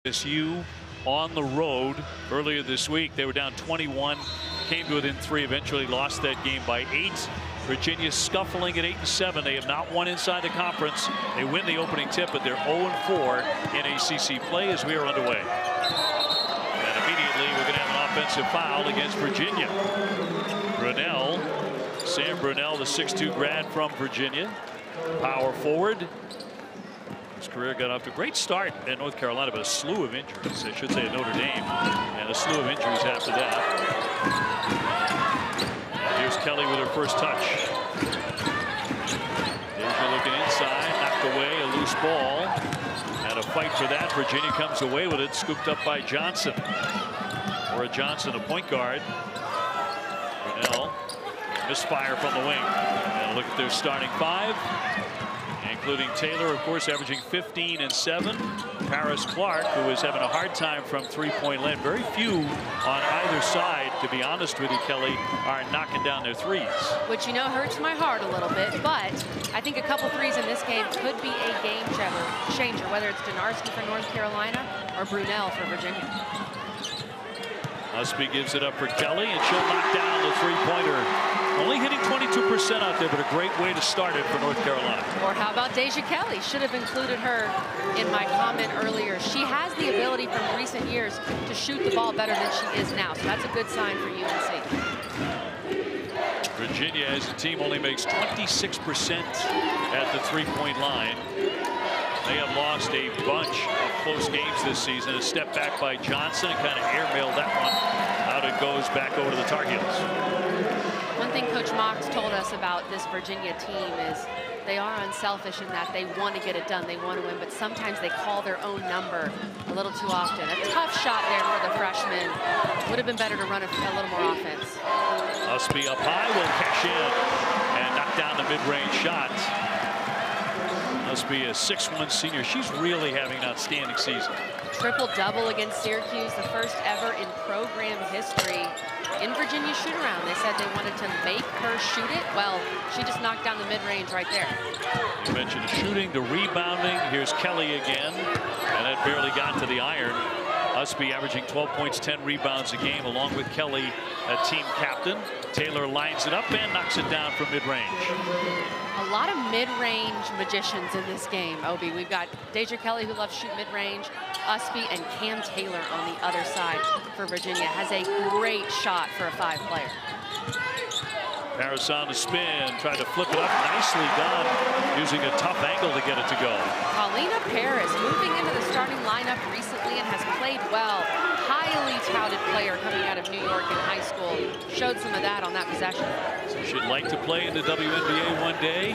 ASU on the road earlier this week. They were down 21, came to within 3, eventually lost that game by 8. Virginia scuffling at 8-7. They have not won inside the conference. They win the opening tip, but they're 0-4 in ACC play as we are underway. And immediately we're going to have an offensive foul against Virginia. Brunell, Sam Brunell, the 6'2 grad from Virginia, power forward. His career got off to a great start at North Carolina, but a slew of injuries, I should say, at Notre Dame, and a slew of injuries after that. And here's Kelly with her first touch. Deja looking inside, knocked away, a loose ball. Had a fight for that. Virginia comes away with it, scooped up by Johnson. Or Johnson, a point guard. Brunell, misfire from the wing. And look at their starting 5. Including Taylor, of course, averaging 15 and 7. Paris Clark, who is having a hard time from three-point land. Very few on either side, to be honest with you, Kelly, are knocking down their threes. Which, you know, hurts my heart a little bit, but I think a couple threes in this game could be a game changer, whether it's Denarski for North Carolina or Brunell for Virginia. Ustby gives it up for Kelly, and she'll knock down the three-pointer. Only hitting 22% out there, but a great way to start it for North Carolina. Or how about Deja Kelly? Should have included her in my comment earlier. She has the ability from recent years to shoot the ball better than she is now, so that's a good sign for UNC. Virginia, as a team, only makes 26% at the three-point line. They have lost a bunch of close games this season. A step back by Johnson and kind of airmailed that one. Out it goes back over to the Tar Heels. One thing Coach Mox told us about this Virginia team is they are unselfish in that they want to get it done. They want to win, but sometimes they call their own number a little too often. A tough shot there for the freshman. Would have been better to run a little more offense. Ustby up high will cash in and knock down the mid-range shot. Ustby, a 6'1" senior. She's really having an outstanding season. Triple-double against Syracuse, the first ever in program history. In Virginia shoot-around, they said they wanted to make her shoot it. Well, she just knocked down the mid-range right there. You mentioned the shooting, the rebounding. Here's Kelly again, and that barely got to the iron. Ustby averaging 12 points, 10 rebounds a game, along with Kelly, a team captain. Taylor lines it up and knocks it down from mid-range. A lot of mid-range magicians in this game, Obi. We've got Deja Kelly, who loves to shoot mid-range. Ustby and Cam Taylor on the other side for Virginia. Has a great shot for a 5-player. Paris on the spin, tried to flip it up. Nicely done, using a tough angle to get it to go. Paulina Paris moving into the starting lineup recently and has played well. Highly touted player coming out of New York in high school. Showed some of that on that possession. So she'd like to play in the WNBA one day.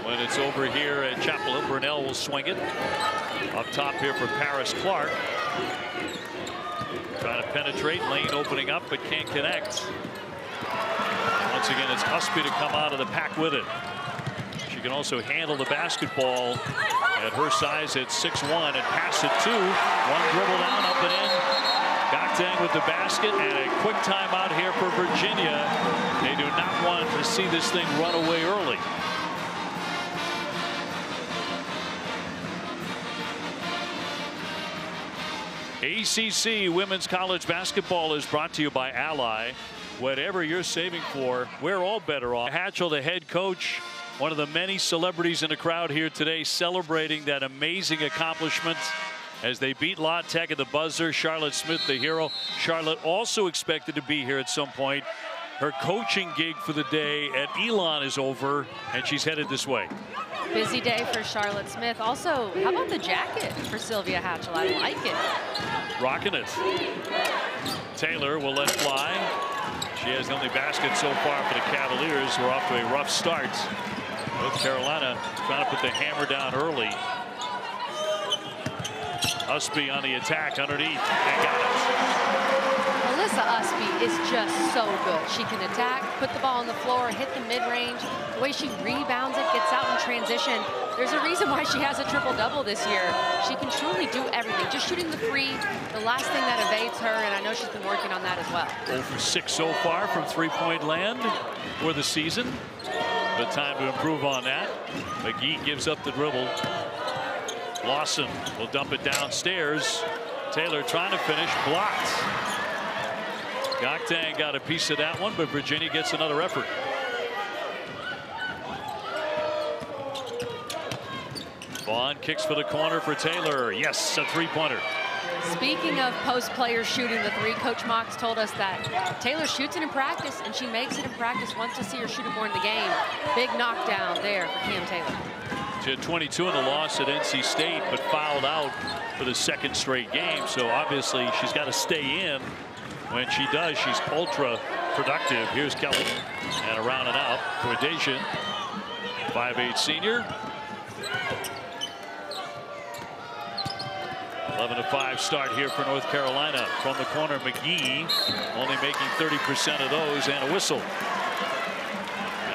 When it's over here at Chapel Hill, Brunell will swing it. Up top here for Paris Clark. Trying to penetrate, lane opening up, but can't connect. Once again, it's Ustby to come out of the pack with it. She can also handle the basketball at her size at 6'1" and pass it too. One dribble down, up and in. Gotang with the basket, and a quick timeout here for Virginia. They do not want to see this thing run away early. ACC Women's College Basketball is brought to you by Ally. Whatever you're saving for, we're all better off. Hatchell, the head coach, one of the many celebrities in the crowd here today, celebrating that amazing accomplishment as they beat La Tech at the buzzer. Charlotte Smith, the hero. Charlotte also expected to be here at some point. Her coaching gig for the day at Elon is over, and she's headed this way. Busy day for Charlotte Smith. Also, how about the jacket for Sylvia Hatchell? I like it. Rocking it. Taylor will let fly. She has the only basket so far for the Cavaliers, who are off to a rough start. North Carolina trying to put the hammer down early. Ustby on the attack underneath and got it. Alyssa Ustby is just so good. She can attack, put the ball on the floor, hit the mid-range. The way she rebounds it, gets out in transition. There's a reason why she has a triple-double this year. She can truly do everything. Just shooting the three, the last thing that evades her, and I know she's been working on that as well. 0 for 6 so far from three-point land for the season. But time to improve on that. McGee gives up the dribble. Lawson will dump it downstairs. Taylor trying to finish, blocked. Gokdang got a piece of that one, but Virginia gets another effort. Vaughn kicks for the corner for Taylor. Yes, a three-pointer. Speaking of post players shooting the three, Coach Mox told us that Taylor shoots it in practice, and she makes it in practice. Wants to see her shoot it more in the game. Big knockdown there for Cam Taylor. She had 22 in the loss at NC State, but fouled out for the second straight game. So obviously she's got to stay in. When she does, she's ultra productive. Here's Kelly, and around and out for Deja, 5'8" senior. 11-5 start here for North Carolina. From the corner, McGee only making 30% of those, and a whistle.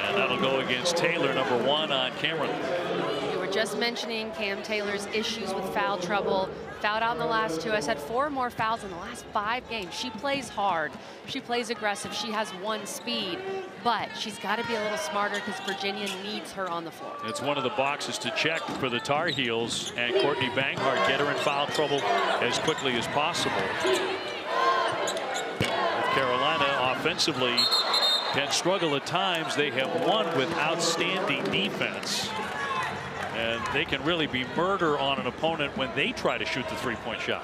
And that'll go against Taylor, number 1 on Camryn. We were just mentioning Cam Taylor's issues with foul trouble. Fouled out in the last 2. I said 4 more fouls in the last 5 games. She plays hard. She plays aggressive. She has 1 speed. But she's got to be a little smarter because Virginia needs her on the floor. It's one of the boxes to check for the Tar Heels, and Courtney Banghart, get her in foul trouble as quickly as possible. North Carolina offensively can struggle at times. They have won with outstanding defense. And they can really be murder on an opponent when they try to shoot the three-point shot.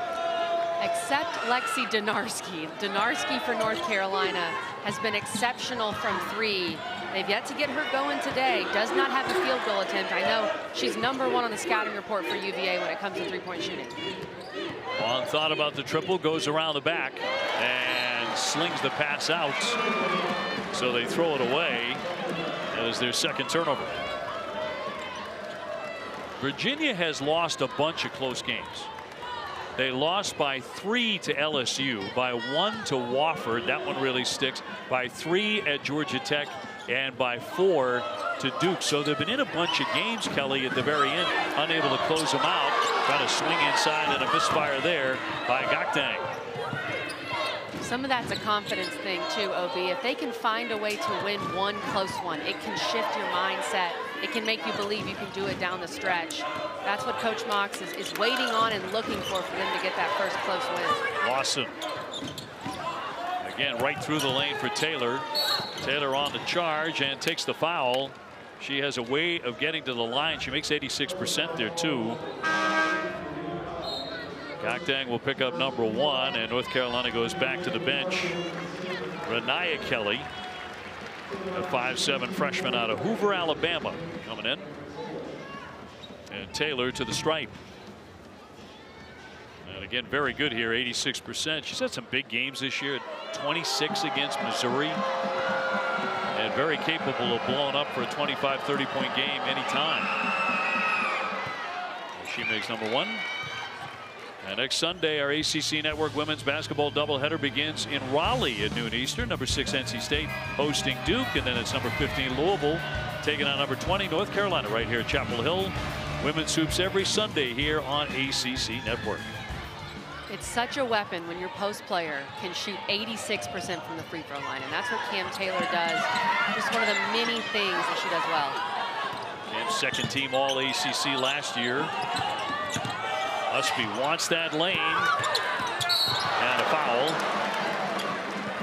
Except Lexi Donarski. Donarski for North Carolina has been exceptional from 3. They've yet to get her going today. Does not have a field goal attempt. I know she's number 1 on the scouting report for UVA when it comes to three-point shooting. Vaughn thought about the triple, goes around the back and slings the pass out. So they throw it away as their second turnover. Virginia has lost a bunch of close games. They lost by 3 to LSU, by 1 to Wofford. That one really sticks. By 3 at Georgia Tech, and by 4 to Duke. So they've been in a bunch of games, Kelly, at the very end, unable to close them out. Trying to swing inside, and a misfire there by Gokdang. Some of that's a confidence thing too, OB. If they can find a way to win one close one, it can shift your mindset. It can make you believe you can do it down the stretch. That's what Coach Mox is waiting on and looking for them to get that first close win. Lawson. Again, right through the lane for Taylor. Taylor on the charge and takes the foul. She has a way of getting to the line. She makes 86% there too. Gokdang will pick up number 1, and North Carolina goes back to the bench. Deja Kelly, a 5'7" freshman out of Hoover, Alabama, coming in. And Taylor to the stripe. And again, very good here, 86%. She's had some big games this year, 26 against Missouri. And very capable of blowing up for a 25, 30-point game anytime. She makes number 1. And next Sunday, our ACC Network women's basketball doubleheader begins in Raleigh at noon Eastern. Number 6 NC State hosting Duke, and then it's number 15 Louisville taking on number 20 North Carolina right here at Chapel Hill. Women's hoops every Sunday here on ACC Network. It's such a weapon when your post player can shoot 86% from the free throw line, and that's what Cam Taylor does. Just one of the many things that she does well. Cam's second team all ACC last year. Ustby wants that lane, and a foul.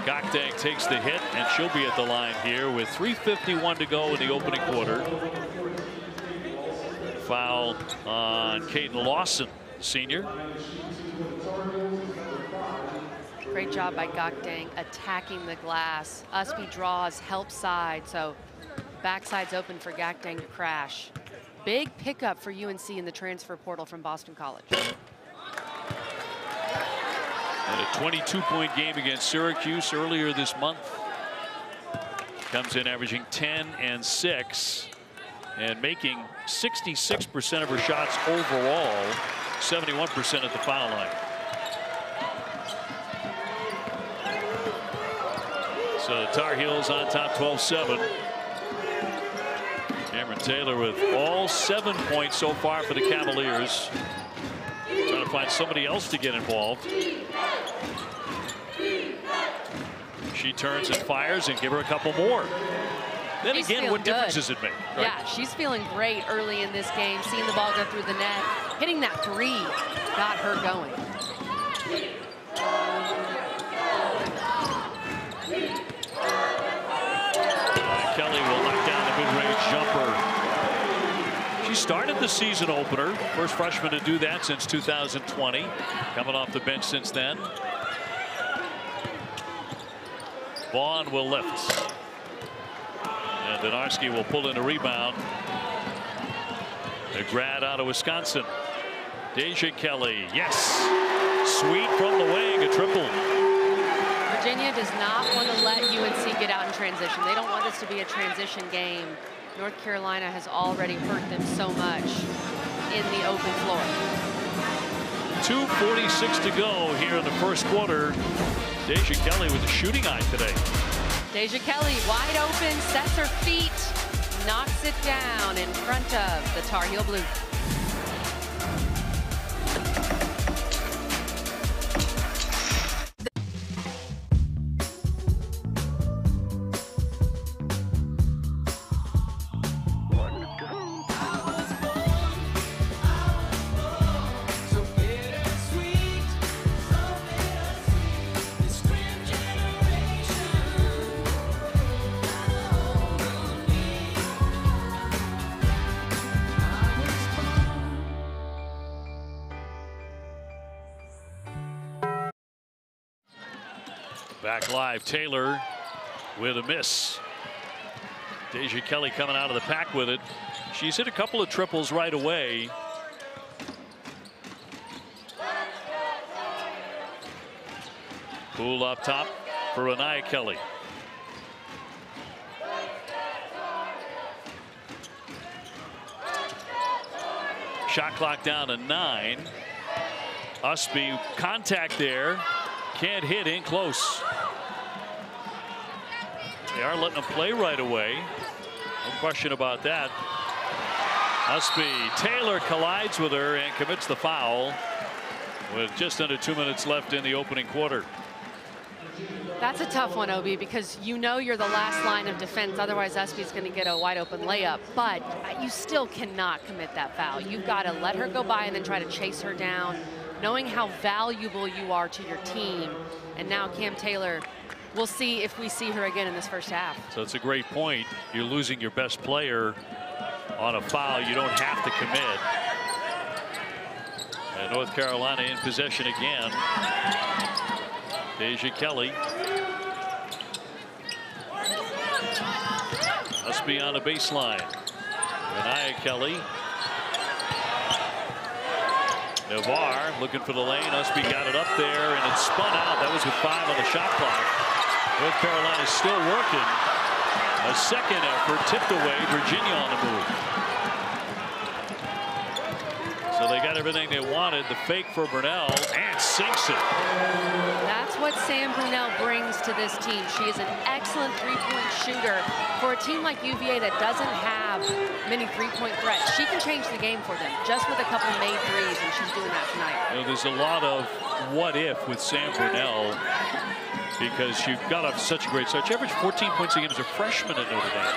Gokdang takes the hit, and she'll be at the line here with 3:51 to go in the opening quarter. Foul on Caden Lawson, senior. Great job by Gokdang attacking the glass. Ustby draws help side, so backside's open for Gokdang to crash. Big pickup for UNC in the transfer portal from Boston College. And a 22-point game against Syracuse earlier this month. Comes in averaging 10 and 6 and making 66% of her shots overall, 71% at the foul line. So the Tar Heels on top 12-7. Camryn Taylor with all 7 points so far for the Cavaliers. Trying to find somebody else to get involved. She turns and fires and give her a couple more. Then She's again, what good. difference does it make? Right? Yeah, she's feeling great early in this game, seeing the ball go through the net. Hitting that three got her going. Kelly will knock down the mid-range jumper. She started the season opener. First freshman to do that since 2020. Coming off the bench since then. Vaughn will lift. And Donarski will pull in a rebound. The grad out of Wisconsin. Deja Kelly, yes. Sweet from the wing, a triple. Virginia does not want to let UNC get out in transition. They don't want this to be a transition game. North Carolina has already hurt them so much in the open floor. 2:46 to go here in the first quarter. Deja Kelly with the shooting eye today. Deja Kelly wide open, sets her feet, knocks it down in front of the Tar Heel Blue. Back live, Taylor with a miss. Deja Kelly coming out of the pack with it. She's hit a couple of triples right away. Poole up top for Deja Kelly. Shot clock down to 9. Ustby contact there. Can't hit in close. They are letting them play right away. No question about that. Ustby, Taylor collides with her and commits the foul with just under 2 minutes left in the opening quarter. That's a tough one, Obi, because you know you're the last line of defense. Otherwise, Ustby's going to get a wide open layup. But you still cannot commit that foul. You've got to let her go by and then try to chase her down, knowing how valuable you are to your team. And now Cam Taylor, we'll see if we see her again in this first half. So it's a great point. You're losing your best player on a foul you don't have to commit. And North Carolina in possession again. Deja Kelly. Ustby on the baseline. Deja Kelly. Navarre looking for the lane. Ustby got it up there and it spun out. That was with 5 on the shot clock. North Carolina still working. A second effort tipped away. Virginia on the move. So they got everything they wanted. The fake for Brunell and sinks it. That's what Sam Brunell brings to this team. She is an excellent three-point shooter. For a team like UVA that doesn't have many three-point threats, she can change the game for them just with a couple made threes, and she's doing that tonight. You know, there's a lot of what if with Sam Brunell because she got off such a great start. She averaged 14 points a game as a freshman at Notre Dame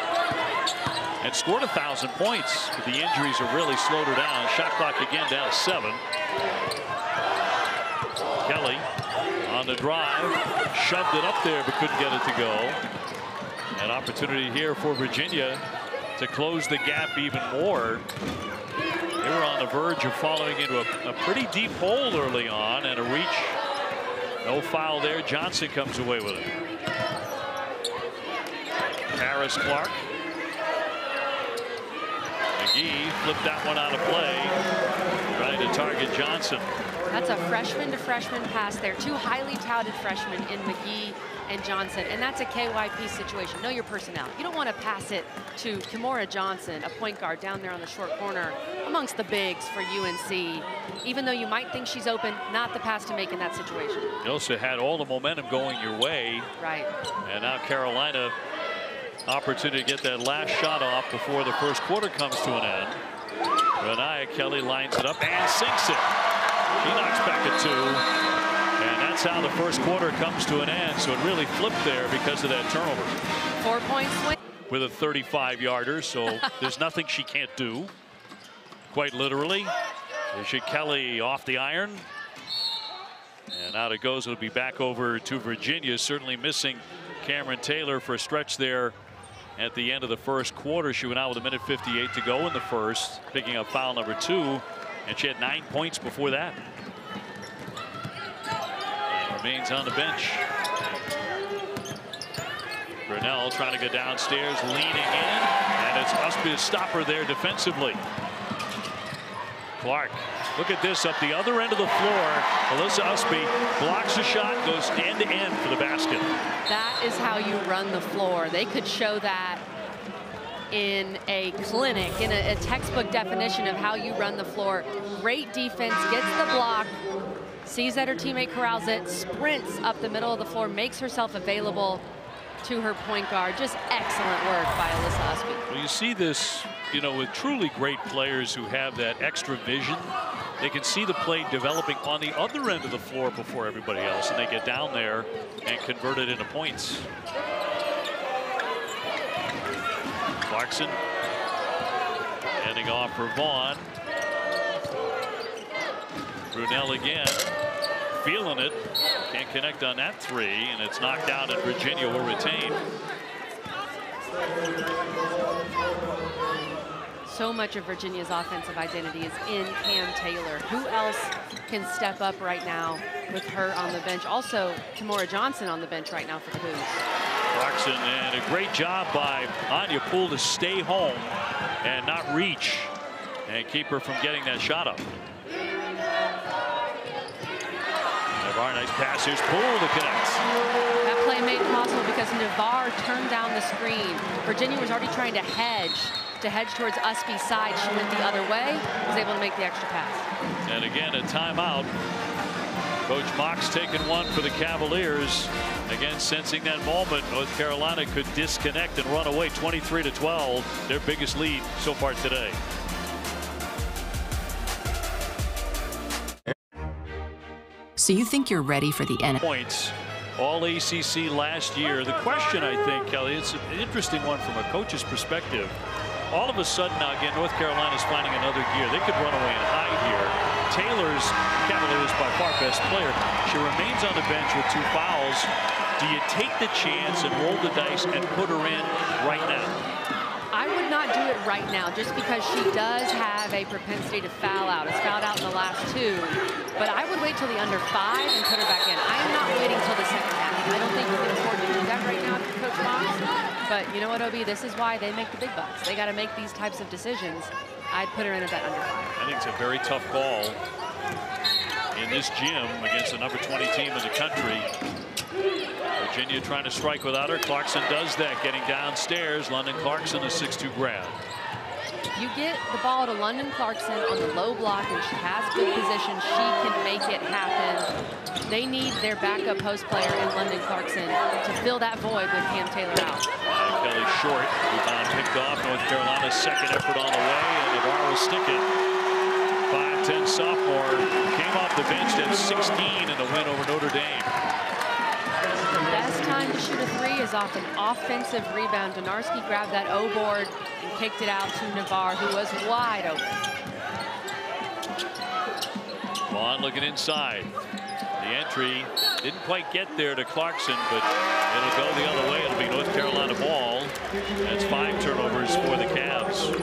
and scored 1,000 points. But the injuries have really slowed her down. Shot clock again down to 7. Kelly on the drive, shoved it up there but couldn't get it to go. An opportunity here for Virginia to close the gap even more. They were on the verge of falling into a pretty deep hole early on, and a reach. No foul there. Johnson comes away with it. Harris Clark. McGee flipped that one out of play, trying to target Johnson. That's a freshman to freshman pass there. 2 highly touted freshmen in McGee and Johnson, and that's a KYP situation. Know your personnel. You don't want to pass it to Kimora Johnson, a point guard down there on the short corner amongst the bigs for UNC. Even though you might think she's open, not the pass to make in that situation. You also had all the momentum going your way. Right. And now Carolina, opportunity to get that last shot off before the first quarter comes to an end. Deja Kelly lines it up and sinks it. She knocks back at 2. And that's how the first quarter comes to an end. So it really flipped there because of that turnover. 4-point swing. With a 35-yarder, so there's nothing she can't do. Quite literally. Deja Kelly off the iron. And out it goes. It'll be back over to Virginia. Certainly missing Camryn Taylor for a stretch there at the end of the first quarter. She went out with 1:58 to go in the first, picking up foul number 2. And she had 9 points before that. And remains on the bench. Brunell trying to go downstairs, leaning in. And it's Ustby to stop her there defensively. Clark, look at this, up the other end of the floor. Alyssa Ustby blocks a shot, goes end to end for the basket. That is how you run the floor. They could show that in a clinic, in a textbook definition of how you run the floor. Great defense, gets the block, sees that her teammate corrals it, sprints up the middle of the floor, makes herself available to her point guard. Just excellent work by Alyssa Ustby. Well, you see this, you know, with truly great players who have that extra vision. They can see the play developing on the other end of the floor before everybody else, and they get down there and convert it into points. Clarkson heading off for Vaughn. Brunell again, feeling it. Can't connect on that 3, and it's knocked out, and Virginia will retain. So much of Virginia's offensive identity is in Cam Taylor. Who else can step up right now with her on the bench? Also, Tamora Johnson on the bench right now for the Cougs. Clarkson, and a great job by Anya Poole to stay home and not reach and keep her from getting that shot up. Navarre, nice pass. Here's Poole to connect. That play made possible because Navarre turned down the screen. Virginia was already trying to hedge towards Ustby's side. She went the other way, was able to make the extra pass. And again, a timeout. Coach Mock's taking one for the Cavaliers. Again, sensing that moment, North Carolina could disconnect and run away. 23-12, their biggest lead so far today. So you think you're ready for the NFL? Points, all ACC last year. The question, I think, Kelly, it's an interesting one from a coach's perspective. All of a sudden now, again, North Carolina's finding another gear. They could run away and hide here. Taylor's, Cavaliers by far best player. She remains on the bench with 2 fouls. Do you take the chance and roll the dice and put her in right now? I would not do it right now, just because she does have a propensity to foul out. Has fouled out in the last 2. But I would wait till the under 5 and put her back in. I am not waiting till the second half. I don't think we can afford to do that right now, Coach Mox. But you know what, OB? This is why they make the big bucks. They got to make these types of decisions. I'd put her in at that under 5. I think it's a very tough call in this gym against the number 20 team in the country. Virginia trying to strike without her. Clarkson does that, getting downstairs. London Clarkson, a 6'2" grab. You get the ball to London Clarkson on the low block, and she has good position. She can make it happen. They need their backup post player in London Clarkson to fill that void with Cam Taylor out. Kelly short. Rebound picked off. North Carolina's second effort on the way, and Navarre will stick it. 5'10" sophomore came off the bench at 16 in the win over Notre Dame. The best time to shoot a 3 is off an offensive rebound. Donarski grabbed that O board and kicked it out to Navarre, who was wide open. Vaughn looking inside. The entry didn't quite get there to Clarkson, but it'll go the other way. It'll be North Carolina ball. That's 5 turnovers for the Cavs.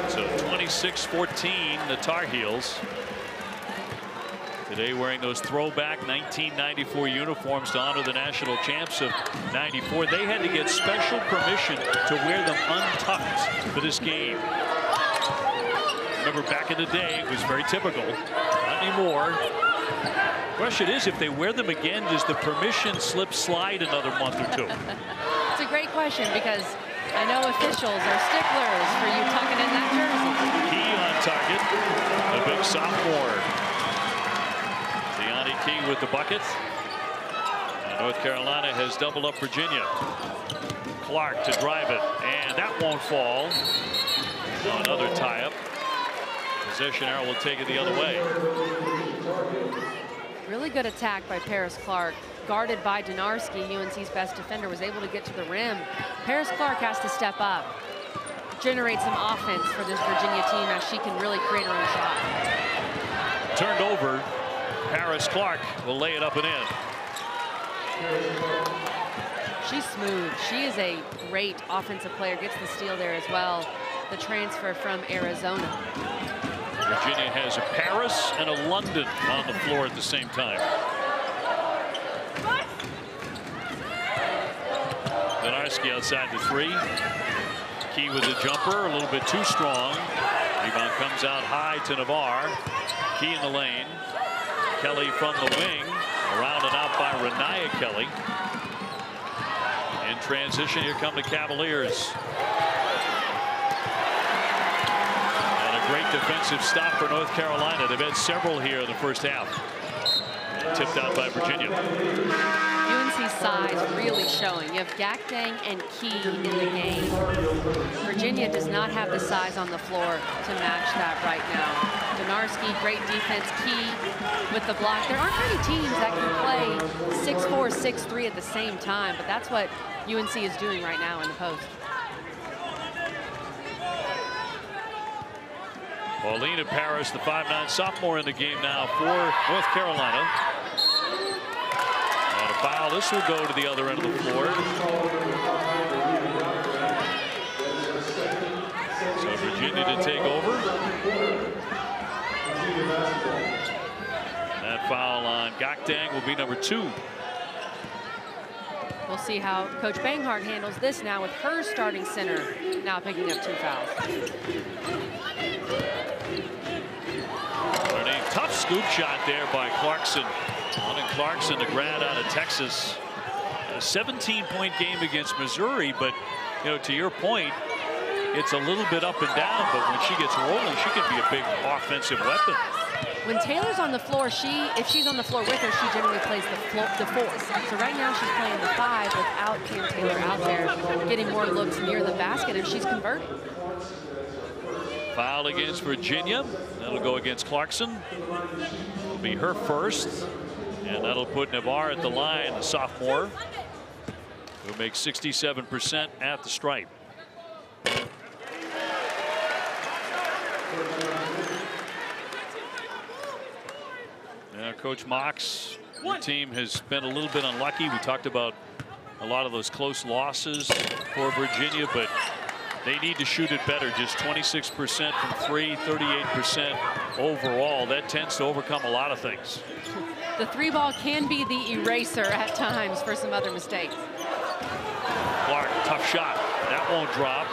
So 26-14, the Tar Heels. Today wearing those throwback 1994 uniforms to honor the national champs of '94. They had to get special permission to wear them untucked for this game. Remember, back in the day, it was very typical. Not anymore. Question is, if they wear them again, does the permission slip slide another month or 2? It's a great question, because I know officials are sticklers for you tucking in that jersey. Key on target, the big sophomore. Key with the bucket. And North Carolina has doubled up Virginia. Clark to drive it, and that won't fall. Another tie-up. Possession arrow will take it the other way. Really good attack by Paris Clark. Guarded by Donarski, UNC's best defender, was able to get to the rim. Paris Clark has to step up. generate some offense for this Virginia team as she can really create her own shot. Turned over. Paris Clark will lay it up and in. She's smooth. She is a great offensive player. Gets the steal there as well. The transfer from Arizona. Virginia has a Paris and a London on the floor at the same time. Donarski outside the three. Key with the jumper, a little bit too strong. Rebound comes out high to Navarre. Key in the lane. Kelly from the wing. Rounded out by Renaya Kelly. In transition, here come the Cavaliers. And a great defensive stop for North Carolina. They've had several here in the first half. Tipped out by Virginia. UNC's size really showing. You have Gakdang and Key in the game. Virginia does not have the size on the floor to match that right now. Donarski, great defense. Key with the block. There aren't many teams that can play 6'4", 6'3" at the same time, but that's what UNC is doing right now in the post. Paulina Paris, the 5'9" sophomore in the game now for North Carolina. And a foul. This will go to the other end of the floor. So Virginia to take over. That foul on Gakdang will be number 2. We'll see how Coach Banghart handles this now with her starting center now picking up 2 fouls. And a tough scoop shot there by Clarkson. London Clarkson, the grad out of Texas. A 17-point game against Missouri, but you know, to your point, it's a little bit up and down, but when she gets rolling, she can be a big offensive weapon. When Taylor's on the floor, if she's on the floor with her, she generally plays the 4. So right now she's playing the 5 without Camryn Taylor out there, getting more looks near the basket, and she's converting. Foul against Virginia. That'll go against Clarkson. It'll be her first, and that'll put Navarre at the line, the sophomore, who makes 67% at the stripe. Coach Mock's team has been a little bit unlucky. We talked about a lot of those close losses for Virginia, but they need to shoot it better. Just 26% from 3, 38% overall. That tends to overcome a lot of things. The 3 ball can be the eraser at times for some other mistakes. Clark, tough shot. That won't drop.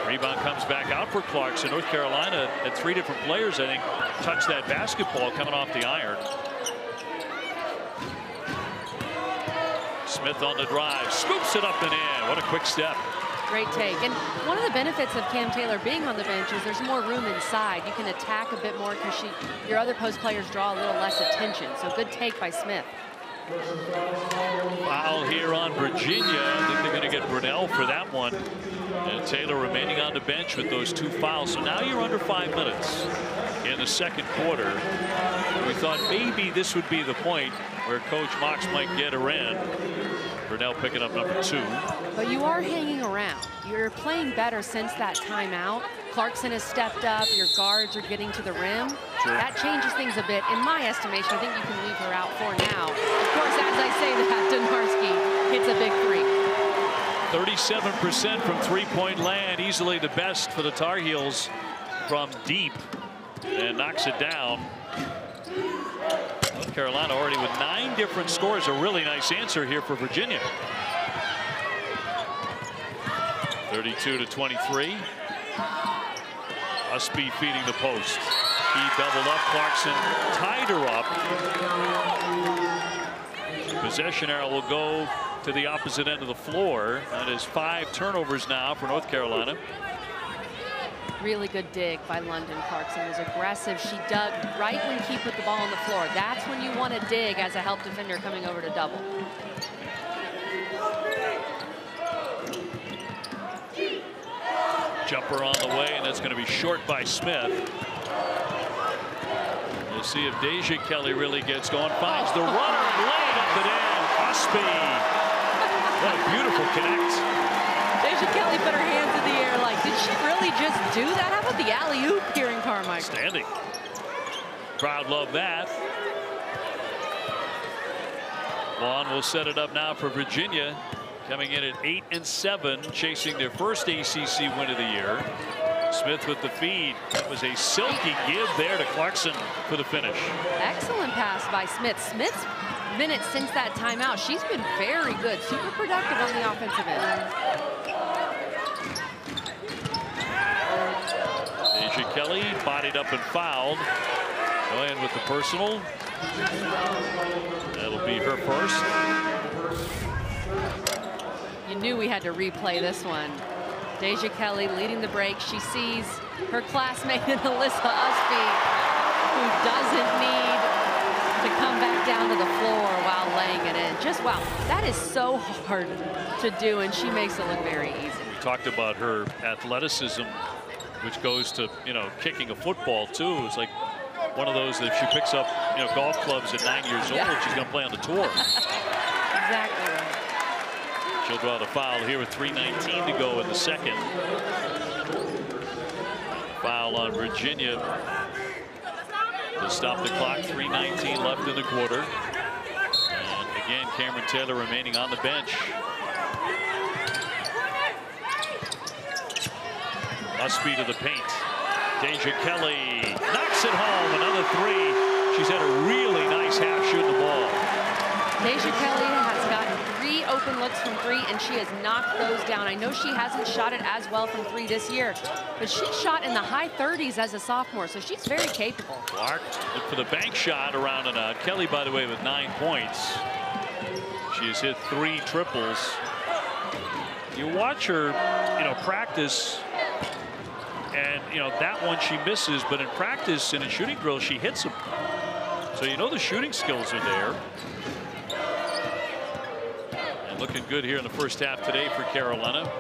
Rebound comes back out for Clarkson. North Carolina had 3 different players, I think, touch that basketball coming off the iron. Smith on the drive, scoops it up and in. What a quick step. Great take. And one of the benefits of Cam Taylor being on the bench is there's more room inside. You can attack a bit more because your other post players draw a little less attention. So good take by Smith. Foul here on Virginia. I think they're going to get Brunell for that one. And Taylor remaining on the bench with those 2 fouls. So now you're under 5 minutes in the second quarter. We thought maybe this would be the point where Coach Mox might get her in. Brunell picking up number 2. But you are hanging around. You're playing better since that timeout. Clarkson has stepped up. Your guards are getting to the rim. Sure. That changes things a bit. In my estimation, I think you can leave her out for now. Of course, as I say that, Donarski hits a big 3. 37% from 3-point land. Easily the best for the Tar Heels from deep. And knocks it down. North Carolina already with 9 different scores. A really nice answer here for Virginia. 32-23. Ustby feeding the post. He doubled up. Clarkson tied her up. Possession arrow will go to the opposite end of the floor. That is 5 turnovers now for North Carolina. Really good dig by London. Clarkson was aggressive. She dug right when Key put the ball on the floor. That's when you want to dig as a help defender coming over to double. Jumper on the way, and that's going to be short by Smith. We'll see if Deja Kelly really gets going. Finds the runner, laid up and in. Ustby. What a beautiful connect. Deja Kelly put her hands in the air like Did she really just do that? How about the alley-oop here in Carmichael? Standing. Crowd love that. Vaughn will set it up now for Virginia, coming in at 8-7, chasing their first ACC win of the year. Smith with the feed. That was a silky give there to Clarkson for the finish. Excellent pass by Smith. Smith's minutes since that timeout, she's been very good, super productive on the offensive end. Deja Kelly bodied up and fouled. Go in with the personal. That'll be her first. You knew we had to replay this one. Deja Kelly leading the break. She sees her classmate in Alyssa Ustby, who doesn't need to come back down to the floor while laying it in. Just wow, that is so hard to do, and she makes it look very easy. We talked about her athleticism, which goes to, you know, kicking a football too. It's like one of those that if she picks up, you know, golf clubs at 9 years old, she's going to play on the tour. Exactly right. She'll draw the foul here with 3:19 to go in the second. Foul on Virginia to stop the clock. 3:19 left in the quarter. And again, Camryn Taylor remaining on the bench. Ustby to the paint. Deja Kelly knocks it home. Another three. She's had a really nice half shooting the ball. Deja Kelly has gotten 3 open looks from 3, and she has knocked those down. I know she hasn't shot it as well from 3 this year, but she shot in the high 30s as a sophomore, so she's very capable. Clark look for the bank shot around and out. Kelly, by the way, with 9 points. She has hit 3 triples. You watch her, you know, practice, and you know that one she misses, but in practice and in shooting drills she hits them. So you know the shooting skills are there. And looking good here in the first half today for Carolina.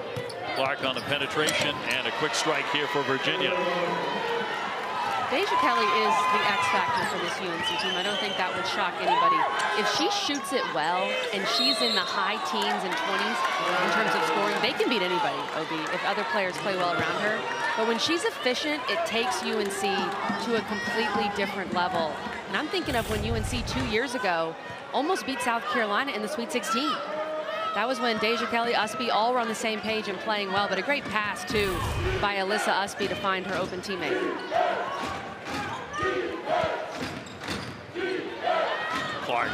Clark on the penetration and a quick strike here for Virginia. Deja Kelly is the X factor for this UNC team. I don't think that would shock anybody. If she shoots it well and she's in the high teens and 20s in terms of scoring, they can beat anybody, OB, if other players play well around her. But when she's efficient, it takes UNC to a completely different level. And I'm thinking of when UNC 2 years ago almost beat South Carolina in the Sweet 16. That was when Deja Kelly, Ustby all were on the same page and playing well, but a great pass too by Alyssa Ustby to find her open teammate. Clark,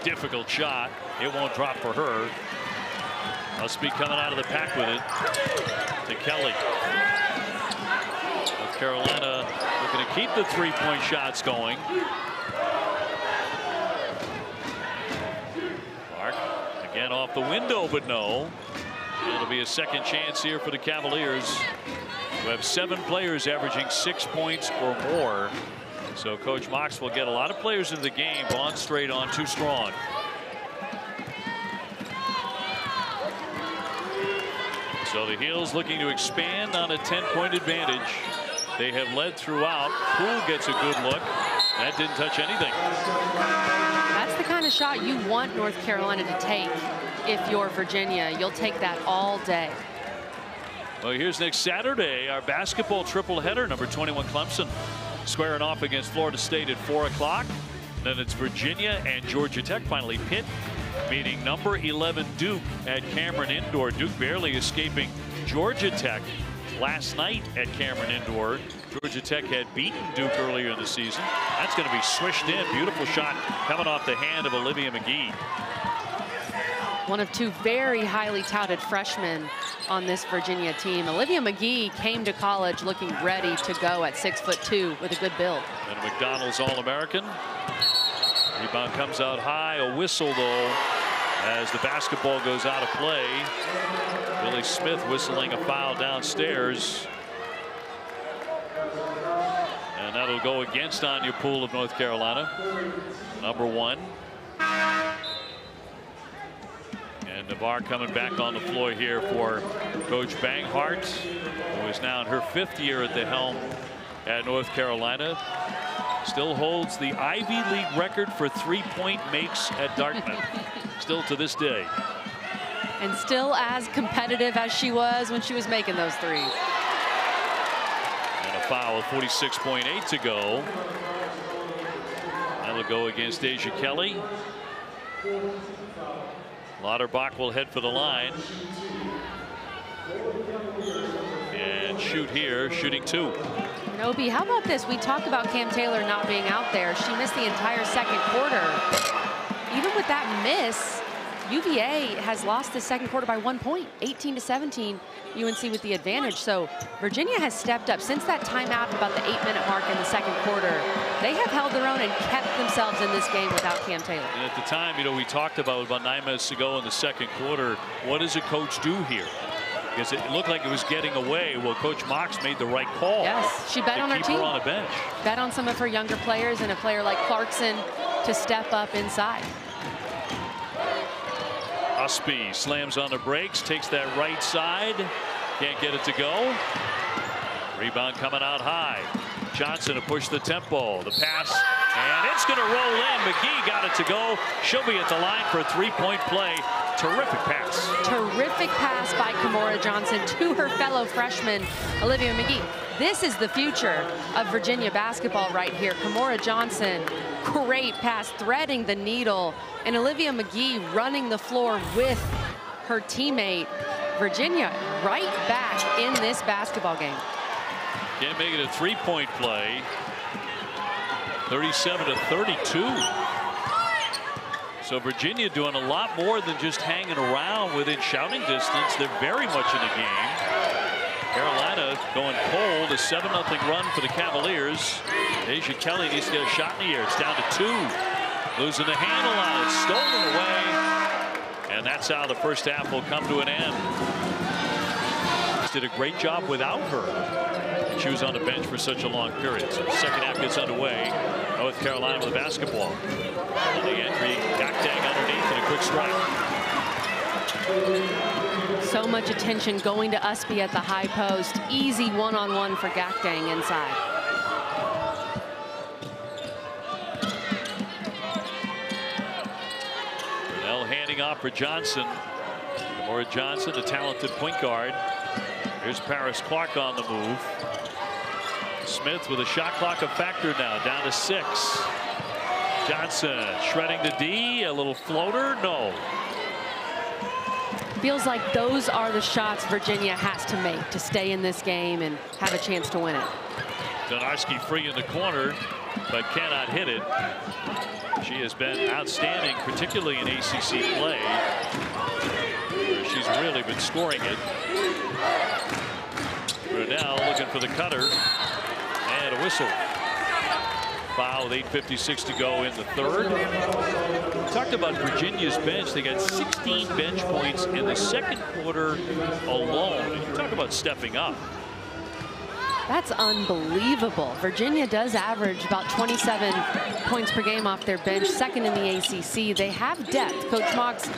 difficult shot. It won't drop for her. Ustby coming out of the pack with it to Kelly. North Carolina looking to keep the three-point shots going. Clark again off the window, but no. It'll be a second chance here for the Cavaliers, who have 7 players averaging 6 points or more. So Coach Mox will get a lot of players into the game. Vaughn straight on, too strong. So the Heels looking to expand on a 10-point advantage. They have led throughout. Poole gets a good look. That didn't touch anything. That's the kind of shot you want North Carolina to take if you're Virginia. You'll take that all day. Well, here's next Saturday, our basketball triple header. Number 21 Clemson squaring off against Florida State at 4 o'clock. Then it's Virginia and Georgia Tech. Finally, Pitt meeting number 11 Duke at Cameron Indoor. Duke barely escaping Georgia Tech last night at Cameron Indoor. Georgia Tech had beaten Duke earlier in the season. That's going to be swished in. Beautiful shot coming off the hand of Olivia McGee. One of 2 very highly touted freshmen on this Virginia team. Olivia McGee came to college looking ready to go at 6'2" with a good build. And a McDonald's All-American. Rebound comes out high. A whistle, though, as the basketball goes out of play. Billy Smith whistling a foul downstairs. And that'll go against Anya Poole of North Carolina, number 1. And Navarre coming back on the floor here for Coach Banghart, who is now in her 5th year at the helm at North Carolina. Still holds the Ivy League record for 3-point makes at Dartmouth. Still to this day. And still as competitive as she was when she was making those threes. And a foul with 46.8 to go. That'll go against Deja Kelly. Lauterbach will head for the line. And shoot here, shooting 2. Nobi, how about this? We talk about Cam Taylor not being out there. She missed the entire second quarter. Even with that miss, UVA has lost the second quarter by 1 point, 18-17. UNC with the advantage. So Virginia has stepped up since that timeout about the 8-minute mark in the second quarter. They have held their own and kept themselves in this game without Cam Taylor. And at the time, you know, we talked about 9 minutes to go in the second quarter. What does a coach do here? Because it looked like it was getting away. Well, Coach Mox made the right call. Yes, she bet on her team. Keep her on a bench. Bet on some of her younger players and a player like Clarkson to step up inside. Ustby slams on the brakes, takes that right side. Can't get it to go. Rebound coming out high. Johnson to push the tempo. The pass, and it's going to roll in. McGee got it to go. She'll be at the line for a 3-point play. Terrific pass. Terrific pass by Camryn Johnson to her fellow freshman, Olivia McGee. This is the future of Virginia basketball right here. Camryn Johnson, great pass, threading the needle. And Olivia McGee running the floor with her teammate. Virginia right back in this basketball game. Can't make it a 3-point play. 37-32. So Virginia doing a lot more than just hanging around within shouting distance. They're very much in the game. Carolina going cold. A 7-0 run for the Cavaliers. Deja Kelly needs to get a shot in the air. It's down to 2. Losing the handle on it. Stolen away. And that's how the first half will come to an end. Did a great job without her. She was on the bench for such a long period. So the second half gets underway. North Carolina with the basketball. On the entry, Gakdang underneath and a quick strike. So much attention going to Ustby at the high post. Easy one-on-one for Gakdang inside. Bell handing off for Johnson. Camryn Johnson, the talented point guard. Here's Paris Clark on the move. Smith with a shot clock a factor now, down to 6. Johnson shredding the D, a little floater, no. Feels like those are the shots Virginia has to make to stay in this game and have a chance to win it. Donarski free in the corner, but cannot hit it. She has been outstanding, particularly in ACC play, where she's really been scoring it. Brunel looking for the cutter, and a whistle. Foul with 8:56 to go in the third. We talked about Virginia's bench. They got 16 bench points in the second quarter alone. You talk about stepping up. That's unbelievable. Virginia does average about 27 points per game off their bench, second in the ACC. They have depth. Coach Mox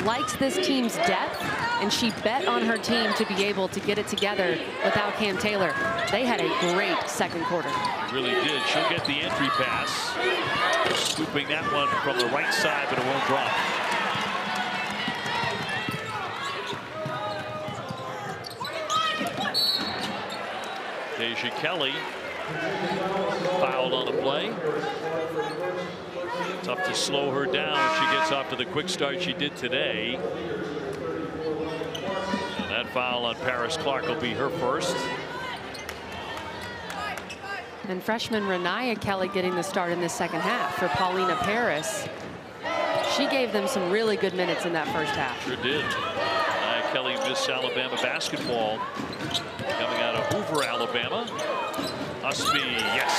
likes this team's depth, and she bet on her team to be able to get it together without Cam Taylor. They had a great second quarter. Really did. She'll get the entry pass. Scooping that one from the right side, but it won't drop. Deja Kelly fouled on the play. Tough to slow her down if she gets off to the quick start she did today. And that foul on Paris Clark will be her first. And freshman Renaya Kelly getting the start in this second half for Paulina Paris. She gave them some really good minutes in that first half. Sure did. Renaya Kelly missed Alabama basketball coming out of Hoover, Alabama. Ustby, yes.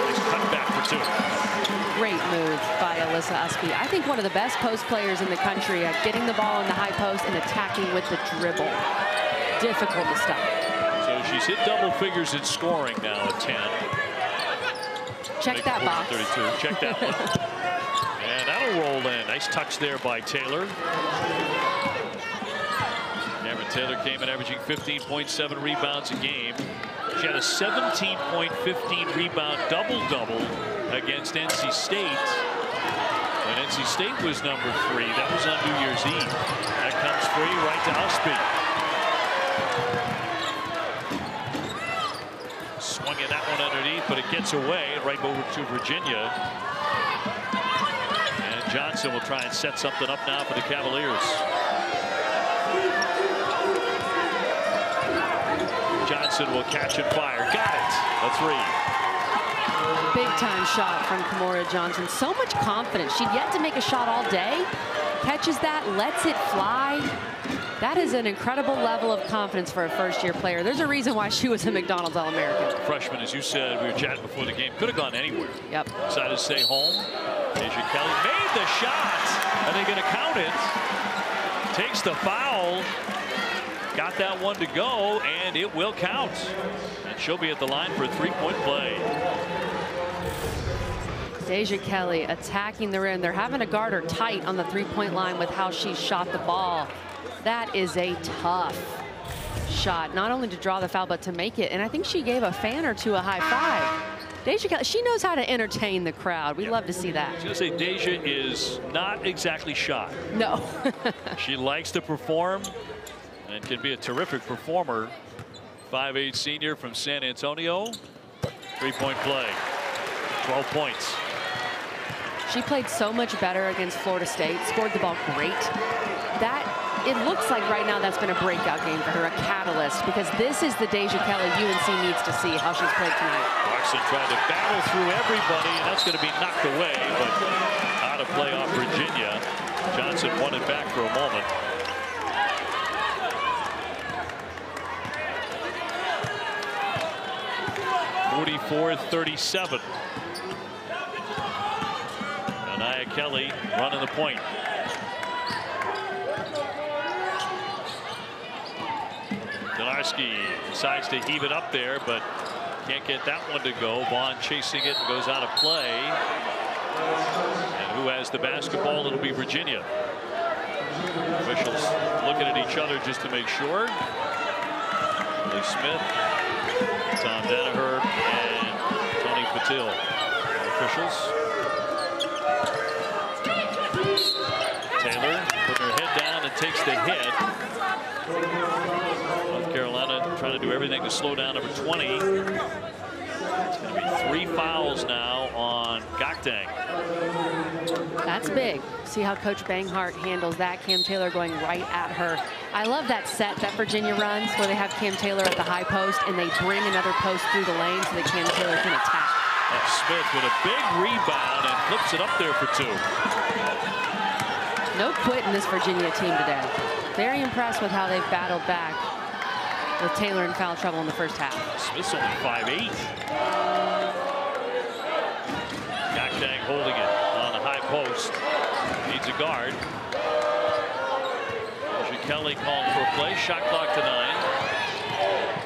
Nice cutback for 2. Great move by Alyssa Ustby. I think one of the best post players in the country at getting the ball in the high post and attacking with the dribble. Difficult to stop. So she's hit double figures in scoring now at 10. Check that box. 32. Check that one. And that'll roll in. Nice touch there by Taylor. Camryn Taylor came in averaging 15.7 rebounds a game. She had a 17.15 rebound double-double against NC State. When NC State was number 3, that was on New Year's Eve. That comes free right to Ustby. Swinging that one underneath, but it gets away right over to Virginia. And Johnson will try and set something up now for the Cavaliers. Johnson will catch and fire. Got it. A 3. Big time shot from Camryn Johnson. So much confidence. She'd yet to make a shot all day. Catches that, lets it fly. That is an incredible level of confidence for a first-year player. There's a reason why she was a McDonald's All-American. Freshman, as you said, we were chatting before the game, could have gone anywhere. Yep. Decided to stay home. Deja Kelly made the shot. Are they going to count it? Takes the foul. Got that one to go, and it will count. And she'll be at the line for a 3-point play. Deja Kelly attacking the rim. They're having to guard her tight on the 3-point line with how she shot the ball. That is a tough shot, not only to draw the foul, but to make it. And I think she gave a fan or two a high five. Deja Kelly, she knows how to entertain the crowd. We love to see that. I was going to say, Deja is not exactly shy. No. She likes to perform and can be a terrific performer. 5'8" senior from San Antonio. 3-point play. 12 points. She played so much better against Florida State, scored the ball great. It looks like right now that's been a breakout game for her, a catalyst, because this is the Deja Kelly UNC needs to see how she's played tonight. Clarkson tried to battle through everybody, and that's going to be knocked away, but out of play off Virginia. Johnson won it back for a moment. (44-37). Deja Kelly running the point. Donarski decides to heave it up there, but can't get that one to go. Vaughn chasing it and goes out of play. And who has the basketball? It'll be Virginia. Officials looking at each other just to make sure. Lee Smith, Tom Danaher, and Tony Patil. Officials. Taylor putting her head down and takes the hit. North Carolina trying to do everything to slow down number 20. It's going to be 3 fouls now on Gakdang. That's big. See how Coach Banghart handles that. Cam Taylor going right at her. I love that set that Virginia runs where they have Cam Taylor at the high post and they bring another post through the lane so that Cam Taylor can attack. Smith with a big rebound and flips it up there for 2. No quit in this Virginia team today. Very impressed with how they've battled back with Taylor in foul trouble in the first half. Smith's only 5'8". Gakdang holding it on the high post. Needs a guard. Deja Kelly calling for a play. Shot clock to 9.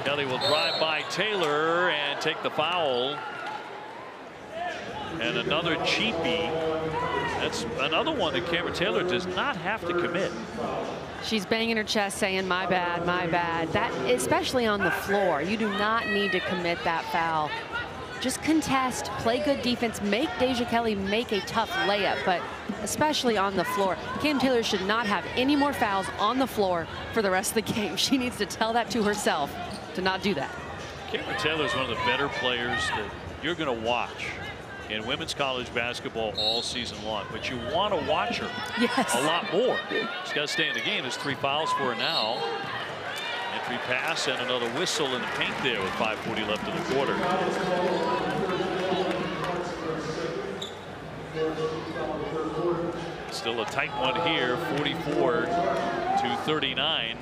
Kelly will drive by Taylor and take the foul. And another cheapie. That's another one that Camryn Taylor does not have to commit. She's banging her chest saying, my bad, my bad. That, especially on the floor, you do not need to commit that foul. Just contest, play good defense, make Deja Kelly make a tough layup, but especially on the floor. Cam Taylor should not have any more fouls on the floor for the rest of the game. She needs to tell that to herself to not do that. Camryn Taylor is one of the better players that you're going to watch in women's college basketball all season long, but you want to watch her a lot more. She's got to stay in the game. There's 3 fouls for her now. Entry pass and another whistle in the paint there with 5:40 left in the quarter. Still a tight one here, 44-39.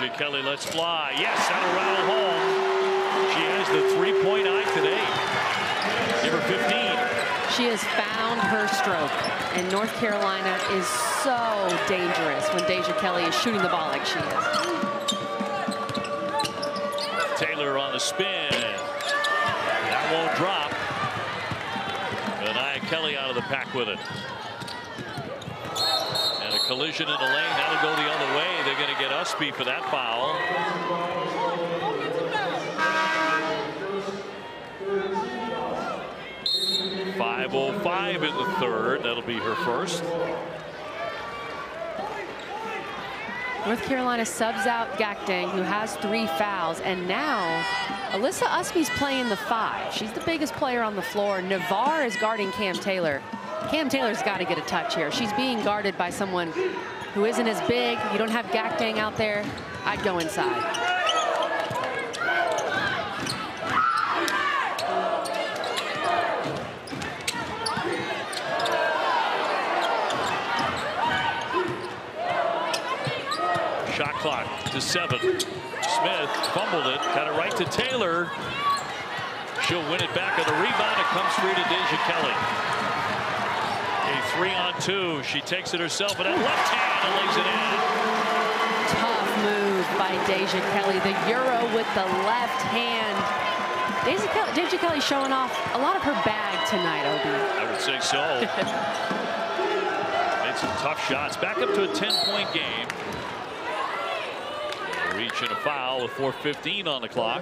Deja Kelly lets fly. Yes, that'll rattle home. She has the 3-point eye today. Give her 15. She has found her stroke, and North Carolina is so dangerous when Deja Kelly is shooting the ball like she is. Taylor on the spin. That won't drop. Deja Kelly out of the pack with it. Collision in the lane. That'll go the other way. They're going to get Ustby for that foul. .505 in the third. That'll be her first. North Carolina subs out Gakdeng, who has 3 fouls, and now Alyssa Ustby's playing the 5. She's the biggest player on the floor. Navarre is guarding Cam Taylor. Cam Taylor's got to get a touch here. She's being guarded by someone who isn't as big. You don't have Gakdeng out there. I'd go inside. Shot clock to 7. Smith fumbled it, got it right to Taylor. She'll win it back on the rebound. It comes free to Deja Kelly. A 3-on-2. She takes it herself with that left hand and lays it in. Tough move by Deja Kelly. The Euro with the left hand. Deja Kelly showing off a lot of her bag tonight, Obi. I would say so. Made some tough shots. Back up to a 10-point game. Reach and a foul with 4:15 on the clock.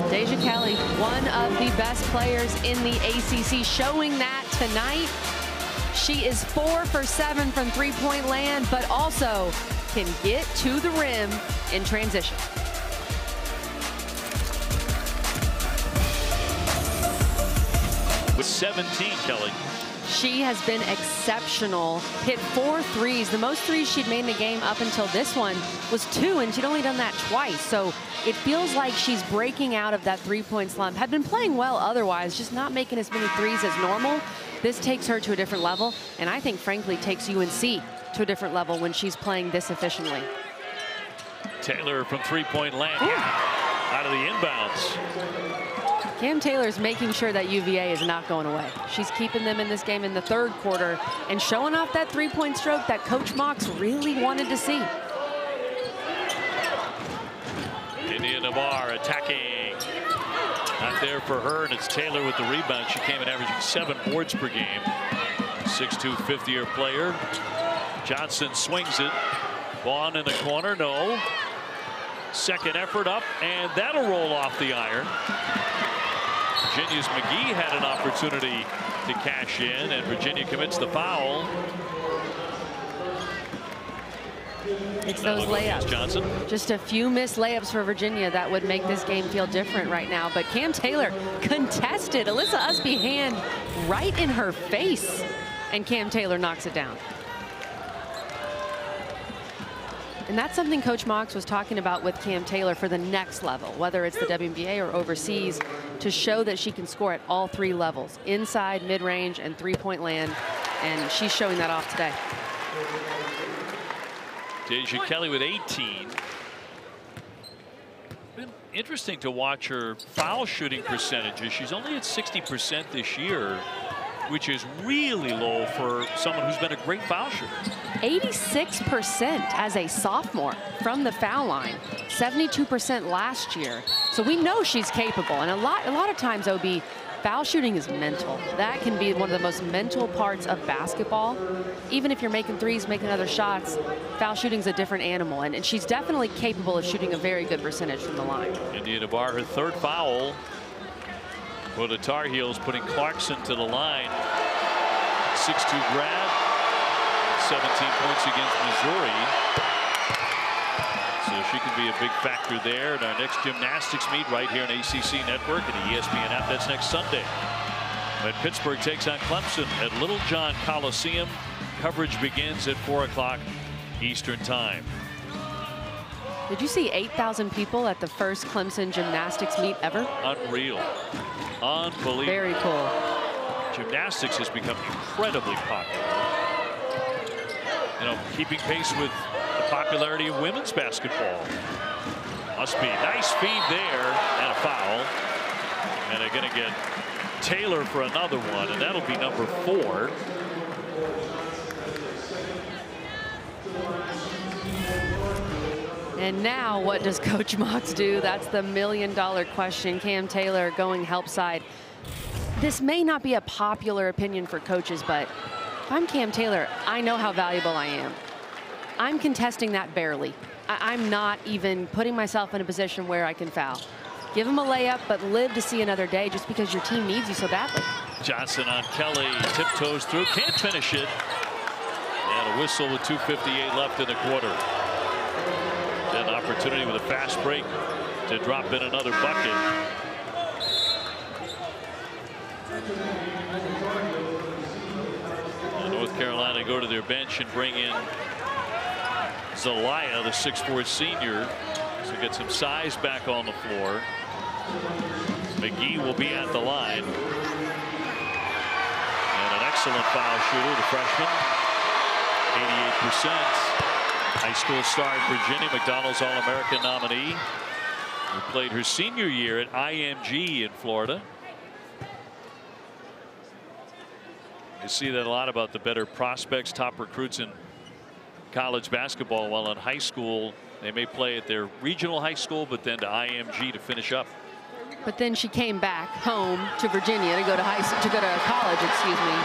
Deja Kelly, one of the best players in the ACC, showing that tonight. She is 4 for 7 from three-point land, but also can get to the rim in transition. With 17, Kelly. She has been exceptional. Hit 4 threes. The most threes she'd made in the game up until this one was 2, and she'd only done that twice. So it feels like she's breaking out of that three-point slump. Had been playing well otherwise, just not making as many threes as normal. This takes her to a different level, and I think, frankly, takes UNC to a different level when she's playing this efficiently. Taylor from three-point land. Out of the inbounds. Cam Taylor's making sure that UVA is not going away. She's keeping them in this game in the third quarter and showing off that three-point stroke that Coach Mox really wanted to see. India Navarre attacking. Not there for her, and it's Taylor with the rebound. She came in averaging 7 boards per game. 6'2", 50-year player. Johnson swings it. Vaughn in the corner, no. Second effort up, and that'll roll off the iron. Virginia's McGee had an opportunity to cash in, and Virginia commits the foul. It's those layups. Johnson. Just a few missed layups for Virginia that would make this game feel different right now. But Cam Taylor contested. Alyssa Ustby hand right in her face, and Cam Taylor knocks it down. And that's something Coach Mox was talking about with Cam Taylor for the next level, whether it's the WNBA or overseas, to show that she can score at all 3 levels, inside, mid-range, and three-point land. And she's showing that off today. Deja Kelly with 18. Been interesting to watch her foul shooting percentages. She's only at 60% this year, which is really low for someone who's been a great foul shooter. 86% as a sophomore from the foul line, 72% last year. So we know she's capable, and a lot of times, OB, foul shooting is mental. That can be one of the most mental parts of basketball. Even if you're making threes, making other shots, foul shooting's a different animal, and she's definitely capable of shooting a very good percentage from the line. India Navarre, her 3rd foul for the Tar Heels, putting Clarkson to the line. 6'2" grad, 17 points against Missouri. So she can be a big factor there in our next gymnastics meet right here on ACC Network and the ESPN app. That's next Sunday. When Pittsburgh takes on Clemson at Little John Coliseum. Coverage begins at 4 o'clock Eastern Time. Did you see 8,000 people at the first Clemson gymnastics meet ever? Unreal. Unbelievable. Very cool. Gymnastics has become incredibly popular. You know, keeping pace with the popularity of women's basketball. Ustby, nice feed there, and a foul. And they're going to get Taylor for another one, and that'll be number 4. And now what does Coach Mox do? That's the million-dollar question. Cam Taylor going help side. This may not be a popular opinion for coaches, but If I'm Cam Taylor, I know how valuable I am. I'm contesting that barely. I'm not even putting myself in a position where I can foul. Give him a layup, but live to see another day just because your team needs you so badly. Johnson on Kelly, tiptoes through, can't finish it. And a whistle with 2:58 left in the quarter. An opportunity with a fast break to drop in another bucket. And North Carolina go to their bench and bring in Zelaya, the 6'4" senior, to get some size back on the floor. McGee will be at the line. And an excellent foul shooter, the freshman. 88%. High school star at Virginia, McDonald's All-American nominee, who played her senior year at IMG in Florida. You see that a lot about the better prospects, top recruits in college basketball, while in high school they may play at their regional high school, but then to IMG to finish up. But then she came back home to Virginia to go to college, excuse me.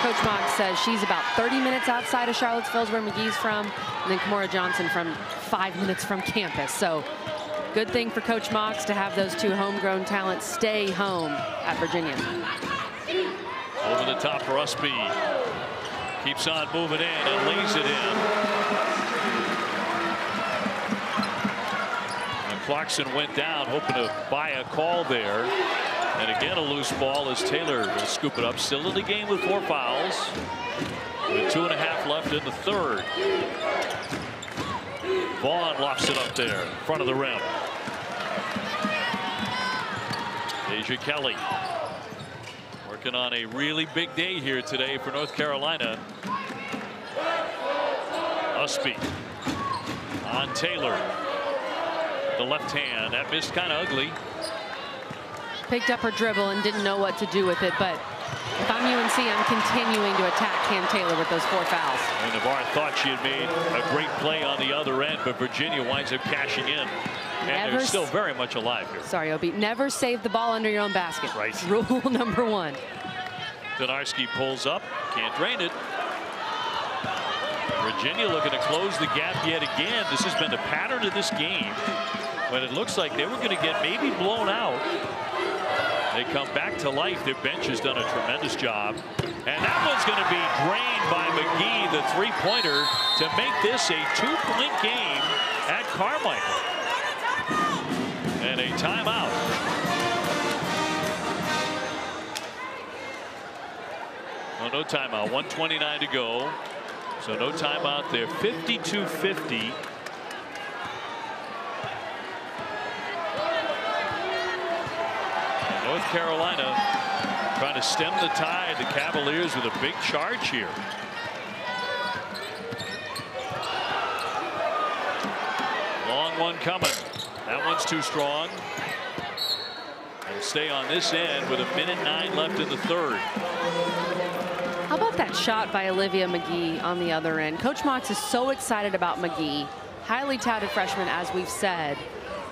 Coach Mox says she's about 30 minutes outside of Charlottesville, where McGee's from, and then Kamora Johnson from 5 minutes from campus. So good thing for Coach Mox to have those two homegrown talents stay home at Virginia. Over the top for Ustby. Keeps on moving in and lays it in. And Clarkson went down, hoping to buy a call there. And again, a loose ball as Taylor will scoop it up. Still in the game with 4 fouls. With 2.5 left in the third. Vaughn lofts it up there in front of the rim. Deja Kelly working on a really big day here today for North Carolina. Ustby on Taylor. The left hand, that missed kind of ugly. Picked up her dribble and didn't know what to do with it, but if I'm UNC, I'm continuing to attack Cam Taylor with those 4 fouls. And Navarre thought she had made a great play on the other end, but Virginia winds up cashing in. And they're still very much alive here. Sorry, Obi. Never save the ball under your own basket. Right. Rule number 1. Donarski pulls up, can't drain it. Virginia looking to close the gap yet again. This has been the pattern of this game. When it looks like they were going to get maybe blown out, they come back to life. Their bench has done a tremendous job. And that one's going to be drained by McGee, the 3-pointer, to make this a 2-point game at Carmichael. And a timeout. Well, no timeout. 1:29 to go. So no timeout there. 52-50. North Carolina trying to stem the tide. The Cavaliers with a big charge here. Long one coming. That one's too strong. And stay on this end with 1:09 left in the third. How about that shot by Olivia McGee on the other end? Coach Mox is so excited about McGee. Highly touted freshman, as we've said.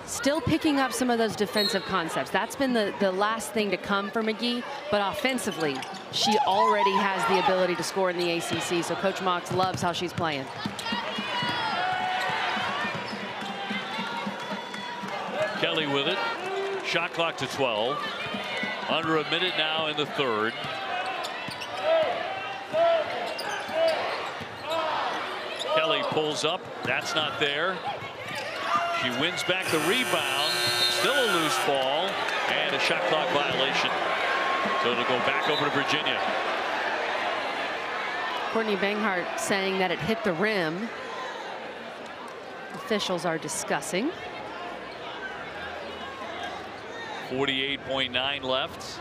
Still picking up some of those defensive concepts. That's been the last thing to come for McGee. But offensively, she already has the ability to score in the ACC. So Coach Mox loves how she's playing. Kelly with it. Shot clock to 12. Under a minute now in the third. Kelly pulls up. That's not there. She wins back the rebound. Still a loose ball. And a shot clock violation. So it'll go back over to Virginia. Courtney Banghart saying that it hit the rim. Officials are discussing. 48.9 left.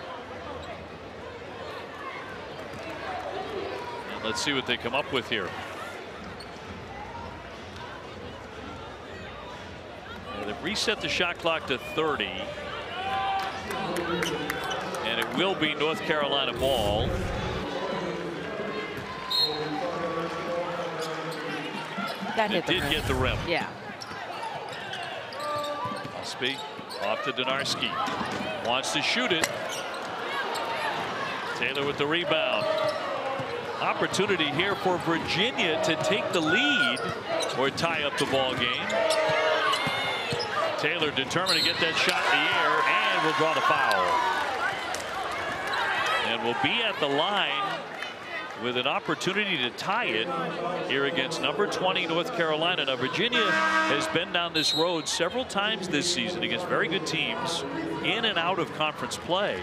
And let's see what they come up with here. They've reset the shot clock to 30. And it will be North Carolina ball. That hit the rim. It did get the rim. Yeah. Ustby off to Donarski. Wants to shoot it. Taylor with the rebound. Opportunity here for Virginia to take the lead or tie up the ball game. Taylor determined to get that shot in the air and will draw the foul. And will be at the line with an opportunity to tie it here against number 20 North Carolina. Now Virginia has been down this road several times this season against very good teams in and out of conference play,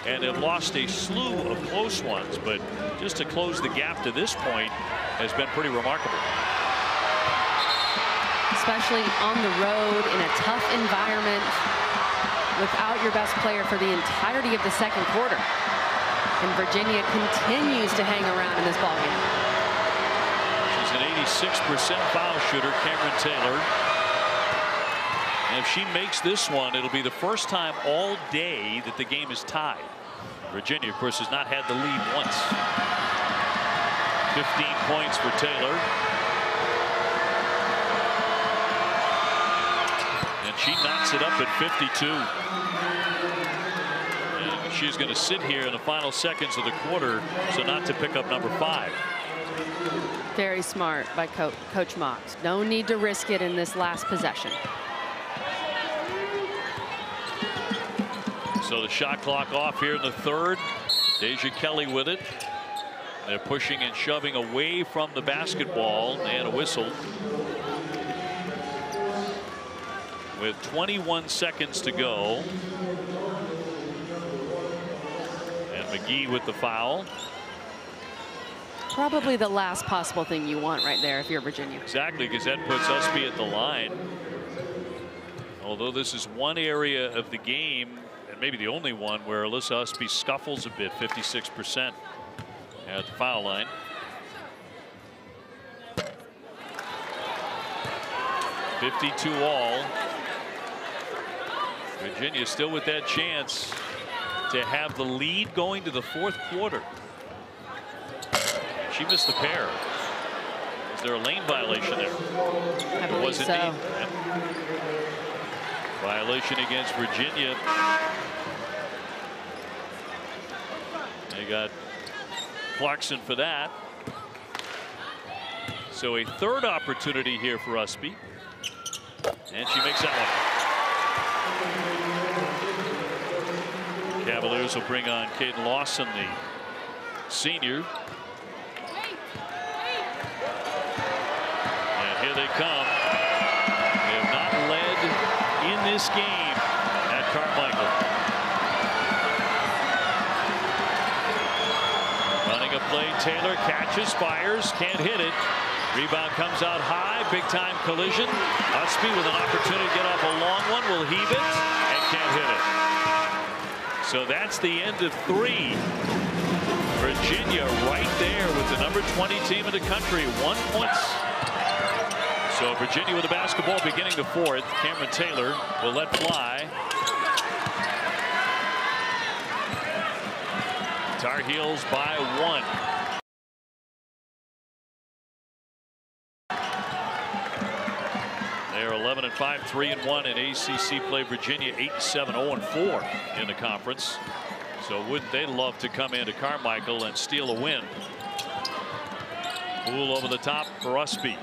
and have lost a slew of close ones, but just to close the gap to this point has been pretty remarkable. Especially on the road in a tough environment without your best player for the entirety of the second quarter. And Virginia continues to hang around in this ballgame. She's an 86% foul shooter, Camryn Taylor. And if she makes this one, it'll be the first time all day that the game is tied. Virginia, of course, has not had the lead once. 15 points for Taylor. And she knocks it up at 52. And she's going to sit here in the final seconds of the quarter so not to pick up number 5. Very smart by Coach Mox. No need to risk it in this last possession. So the shot clock off here in the third. Deja Kelly with it. They're pushing and shoving away from the basketball, and a whistle. With 21 seconds to go. And McGee with the foul. Probably the last possible thing you want right there if you're Virginia. Exactly, because that puts Ustby at the line. Although this is one area of the game, and maybe the only one, where Alyssa Ustby scuffles a bit, 56% at the foul line. .52 all. Virginia still with that chance to have the lead going to the fourth quarter. She missed the pair. Is there a lane violation there? I believe so. Indeed. Violation against Virginia. They got Clarkson for that. So a third opportunity here for Ustby. And she makes that one. Cavaliers will bring on Caden Lawson, the senior. And here they come. They have not led in this game at Carmichael. Running a play, Taylor catches, fires, can't hit it. Rebound comes out high, big time collision. Ustby with an opportunity to get off a long one, will heave it and can't hit it. So that's the end of 3. Virginia right there with the number 20 team in the country, 1 point. So Virginia with the basketball beginning the fourth. Camryn Taylor will let fly. Tar Heels by 1. They're 11-5, 3-1 in ACC play. Virginia 8-7, 0-4 in the conference. So wouldn't they love to come into Carmichael and steal a win? Poole over the top for Ustby.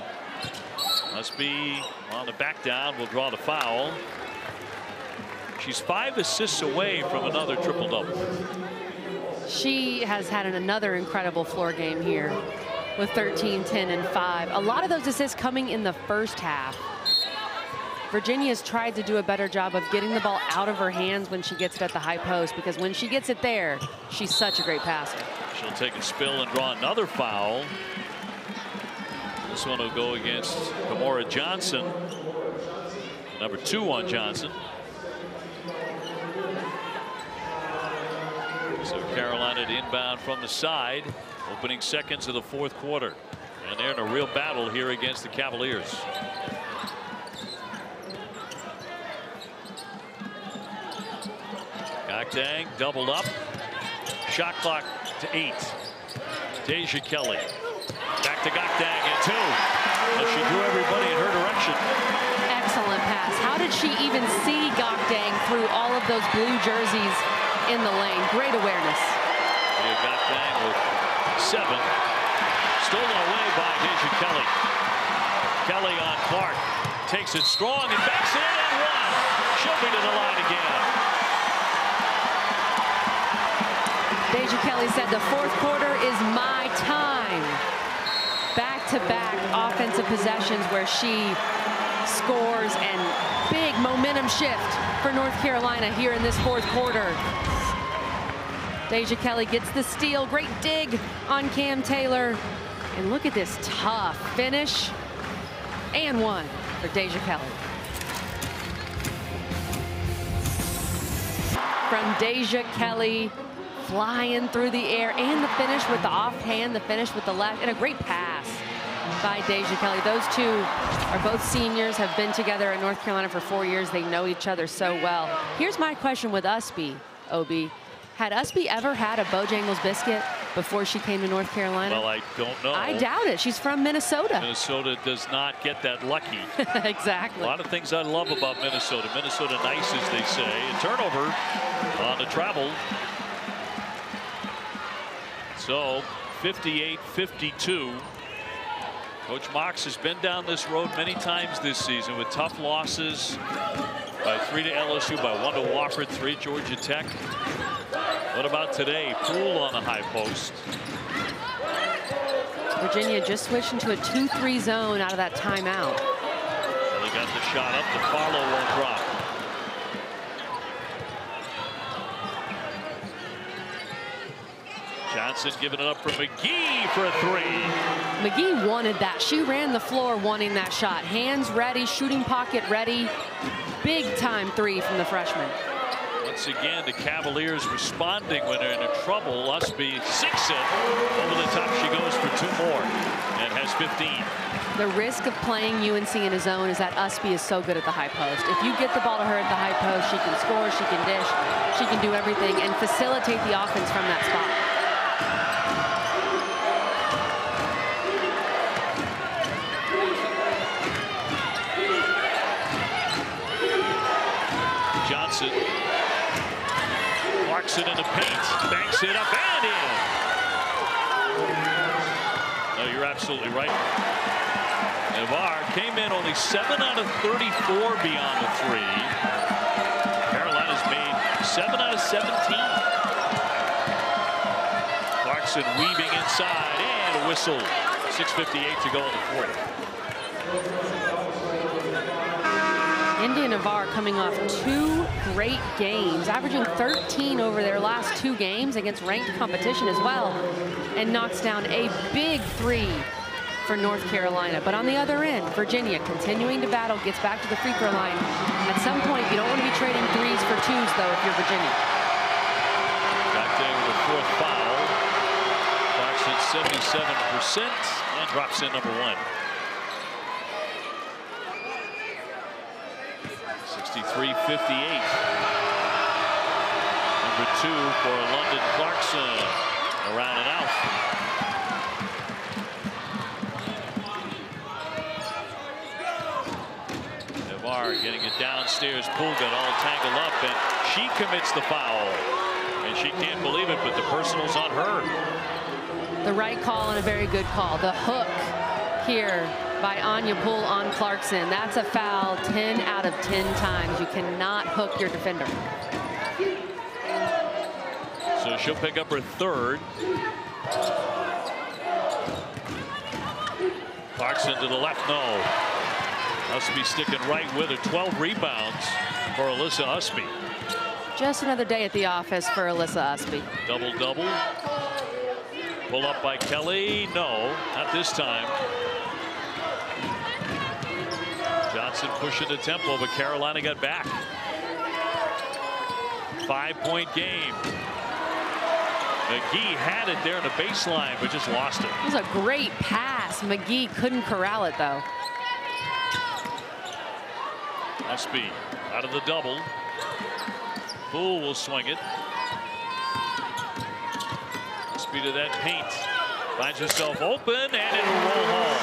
Ustby on the back down will draw the foul. She's 5 assists away from another triple-double. She has had another incredible floor game here with 13, 10, and 5. A lot of those assists coming in the first half. Virginia's tried to do a better job of getting the ball out of her hands when she gets it at the high post, because when she gets it there, she's such a great passer. She'll take a spill and draw another foul. This one will go against Gamora Johnson, number 2 on Johnson. So Carolina to inbound from the side, opening seconds of the fourth quarter. And they're in a real battle here against the Cavaliers. Gokdang doubled up. Shot clock to 8. Deja Kelly. Back to Gokdang and 2. Well, she drew everybody in her direction. Excellent pass. How did she even see Gokdang through all of those blue jerseys in the lane? Great awareness. Yeah, Gokdang with 7. Stolen away by Deja Kelly. Kelly on Clark. Takes it strong and backs it in and 1. She'll be to the line again. Deja Kelly said the fourth quarter is my time. Back-to-back offensive possessions where she scores, and big momentum shift for North Carolina here in this fourth quarter. Deja Kelly gets the steal. Great dig on Camryn Taylor. And look at this tough finish. And 1 for Deja Kelly. From Deja Kelly, flying through the air, and the finish with the offhand, the finish with the left, and a great pass by Deja Kelly. Those two are both seniors, have been together in North Carolina for 4 years. They know each other so well. Here's my question with Ustby, Obi. Had Ustby ever had a Bojangles biscuit before she came to North Carolina? Well, I don't know. I doubt it. She's from Minnesota. Minnesota does not get that lucky. Exactly. A lot of things I love about Minnesota. Minnesota nice, as they say. A turnover on the travel. So 58-52. Coach Mox has been down this road many times this season with tough losses. By 3 to LSU, by 1 to Wofford, 3 Georgia Tech. What about today? Poole on the high post. Virginia just switched into a 2-3 zone out of that timeout. Kelly got the shot up. The follow won't drop. Johnson giving it up for McGee for a 3. McGee wanted that. She ran the floor wanting that shot. Hands ready, shooting pocket ready. Big time 3 from the freshman. Once again, the Cavaliers responding when they're in trouble. Ustby sinks it. Over the top she goes for 2 more and has 15. The risk of playing UNC in a zone is that Ustby is so good at the high post. If you get the ball to her at the high post, she can score, she can dish, she can do everything and facilitate the offense from that spot. Johnson. Clarkson in the paint. Banks it up and in. No, you're absolutely right. Navarre came in only 7 out of 34 beyond the 3. Carolina's made 7 out of 17. Clarkson weaving inside and a whistle. 6:58 to go in the fourth. India Navarre coming off 2 great games, averaging 13 over their last 2 games against ranked competition as well, and knocks down a big 3 for North Carolina. But on the other end, Virginia continuing to battle, gets back to the free throw line. At some point, you don't want to be trading 3s for 2s, though, if you're Virginia. Back there with the 4th foul. Clocks at 77% and drops in number 1. 63-58. Number 2 for London Clarkson. Around and out. Navarre getting it downstairs. Poole got all tangled up and she commits the foul. And she can't believe it, but the personal's on her. The right call and a very good call. The hook here by Anya Poole on Clarkson. That's a foul 10 out of 10 times. You cannot hook your defender. So she'll pick up her 3rd. Clarkson to the left, no. Ustby sticking right with her. 12 rebounds for Alyssa Ustby. Just another day at the office for Alyssa Ustby. Double-double. Pull up by Kelly. No, not this time. Johnson pushing the tempo, but Carolina got back. 5-point game. McGee had it there in the baseline, but just lost it. It was a great pass. McGee couldn't corral it, though. Ustby out of the double. Poole will swing it. Ustby to that paint. Finds herself open, and it'll roll home.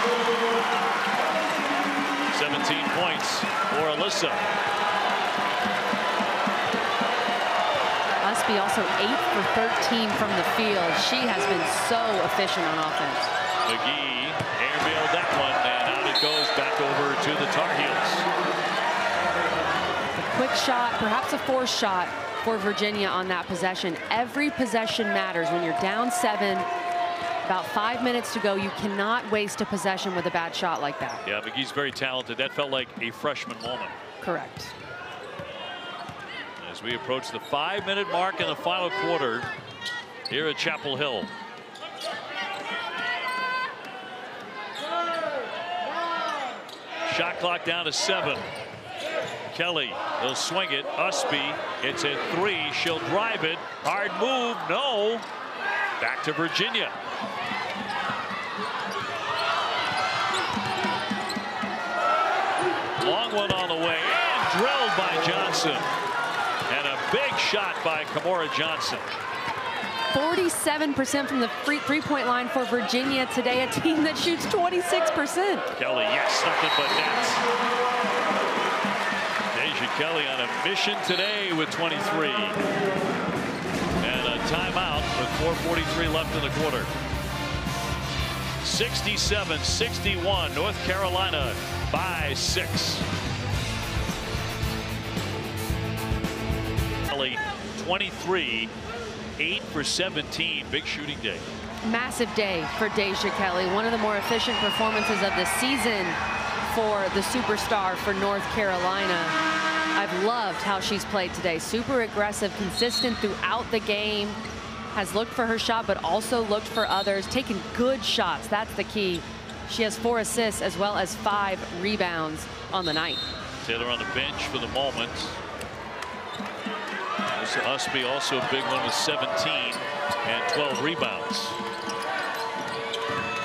17 points for Alyssa. Ustby also 8 for 13 from the field. She has been so efficient on offense. McGee airmailed that one, and out it goes back over to the Tar Heels. A quick shot, perhaps a forced shot for Virginia on that possession. Every possession matters. When you're down 7, about 5 minutes to go, you cannot waste a possession with a bad shot like that. Yeah, McGee's very talented. That felt like a freshman moment. Correct. As we approach the 5-minute mark in the final quarter here at Chapel Hill. Shot clock down to 7. Kelly, he'll swing it. Ustby, it's at 3. She'll drive it. Hard move. No. Back to Virginia. Long one on the way. And drilled by Johnson. And a big shot by Kamora Johnson. 47% from the three-point line for Virginia today, a team that shoots 26%. Kelly, yes, nothing but nets. Deja Kelly on a mission today with 23. And a timeout with 4:43 left in the quarter. 67-61, North Carolina by 6. Kelly, 23. 8 for 17. Big shooting day. Massive day for Deja Kelly. One of the more efficient performances of the season for the superstar for North Carolina. I've loved how she's played today. Super aggressive, consistent throughout the game. Has looked for her shot, but also looked for others. Taken good shots. That's the key. She has 4 assists as well as 5 rebounds on the night. Taylor on the bench for the moment. Ustby also a big one with 17 and 12 rebounds.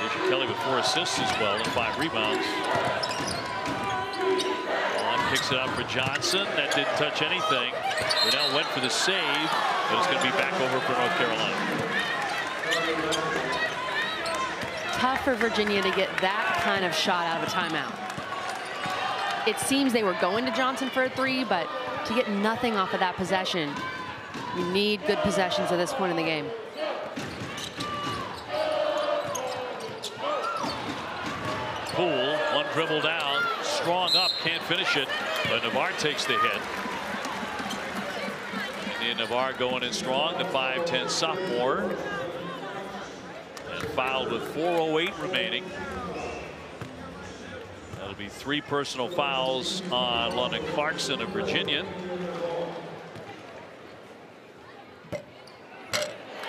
Deja Kelly with 4 assists as well and 5 rebounds. Vaughn kicks it out for Johnson. That didn't touch anything. Brunell went for the save, but it's going to be back over for North Carolina. Tough for Virginia to get that kind of shot out of a timeout. It seems they were going to Johnson for a 3, but to get nothing off of that possession, you need good possessions at this point in the game. Poole, one dribble down, strong up, can't finish it, but Navarre takes the hit. Indian Navarre going in strong, the 5'10" sophomore. And fouled with 4:08 remaining. That'll be 3 personal fouls on London Clarkson of Virginia.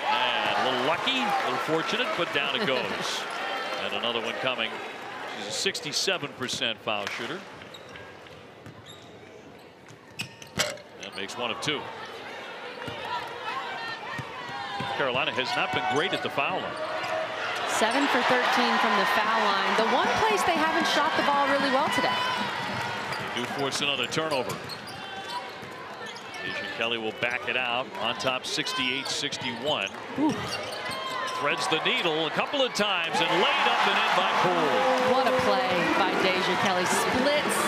And a little lucky, a little fortunate, but down it goes. And another one coming. She's a 67% foul shooter. And makes 1 of 2. Carolina has not been great at the foul line. 7 for 13 from the foul line. The one place they haven't shot the ball really well today. They do force another turnover. Deja Kelly will back it out on top 68-61. Threads the needle a couple of times and laid up and in by Poole. What a play by Deja Kelly. Splits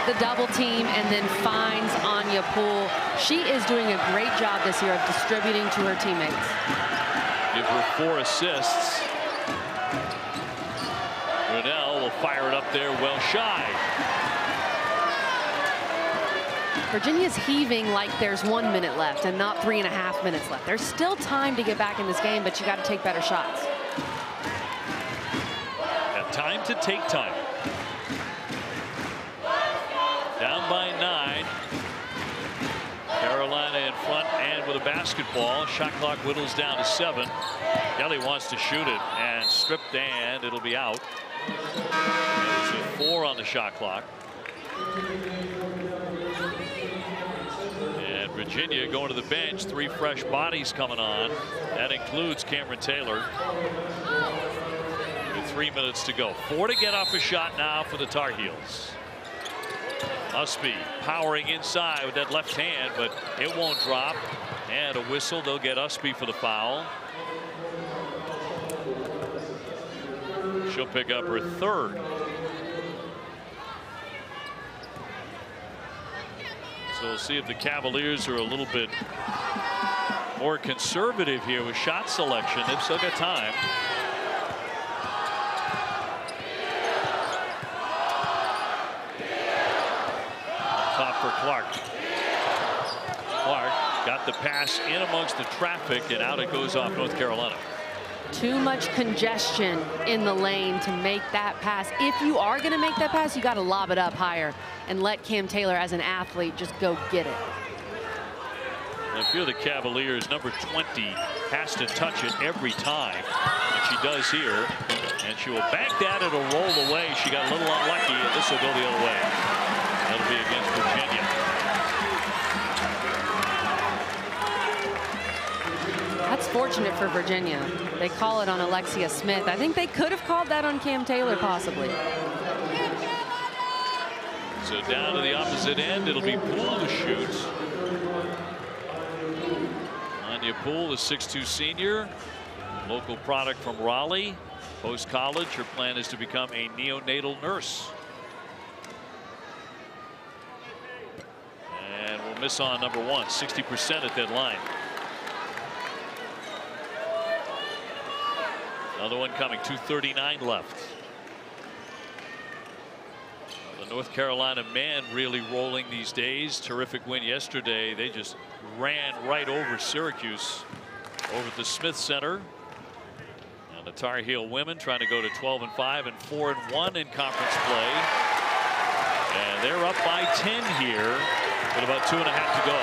the double team and then finds Anya Poole. She is doing a great job this year of distributing to her teammates. Give her 4 assists. Brunell will fire it up there well shy. Virginia's heaving like there's 1 minute left and not 3.5 minutes left. There's still time to get back in this game, but you got to take better shots. Have time to take time. Down by 9. Carolina in front and with a basketball. Shot clock whittles down to 7. Kelly wants to shoot it and stripped, and it'll be out. There's a 4 on the shot clock. And Virginia going to the bench. 3 fresh bodies coming on. That includes Camryn Taylor. With 3 minutes to go. 4 to get off a shot now for the Tar Heels. Ustby powering inside with that left hand, but it won't drop. And a whistle. They'll get Ustby for the foul. She'll pick up her 3rd. So we'll see if the Cavaliers are a little bit more conservative here with shot selection. They've still got time. Top for Clark. Clark got the pass in amongst the traffic, and out it goes off North Carolina. Too much congestion in the lane to make that pass. If you are going to make that pass, you got to lob it up higher and let Cam Taylor, as an athlete, just go get it. If you're the Cavaliers, number 20 has to touch it every time, and she does here. And she will bank that. It'll roll away. She got a little unlucky, and this will go the other way. That'll be against Virginia. That's fortunate for Virginia. They call it on Alexia Smith. I think they could have called that on Cam Taylor, possibly. So down to the opposite end, it'll be Poole to shoot. Anya Poole, the 6'2" senior, local product from Raleigh. Post-college, her plan is to become a neonatal nurse. And we'll miss on number 1, 60% at that line. Another one coming, 2:39 left. The North Carolina men really rolling these days. Terrific win yesterday. They just ran right over Syracuse over at the Smith Center. And the Tar Heel women trying to go to 12-5 and 4-1 in conference play. And they're up by 10 here with about 2.5 to go.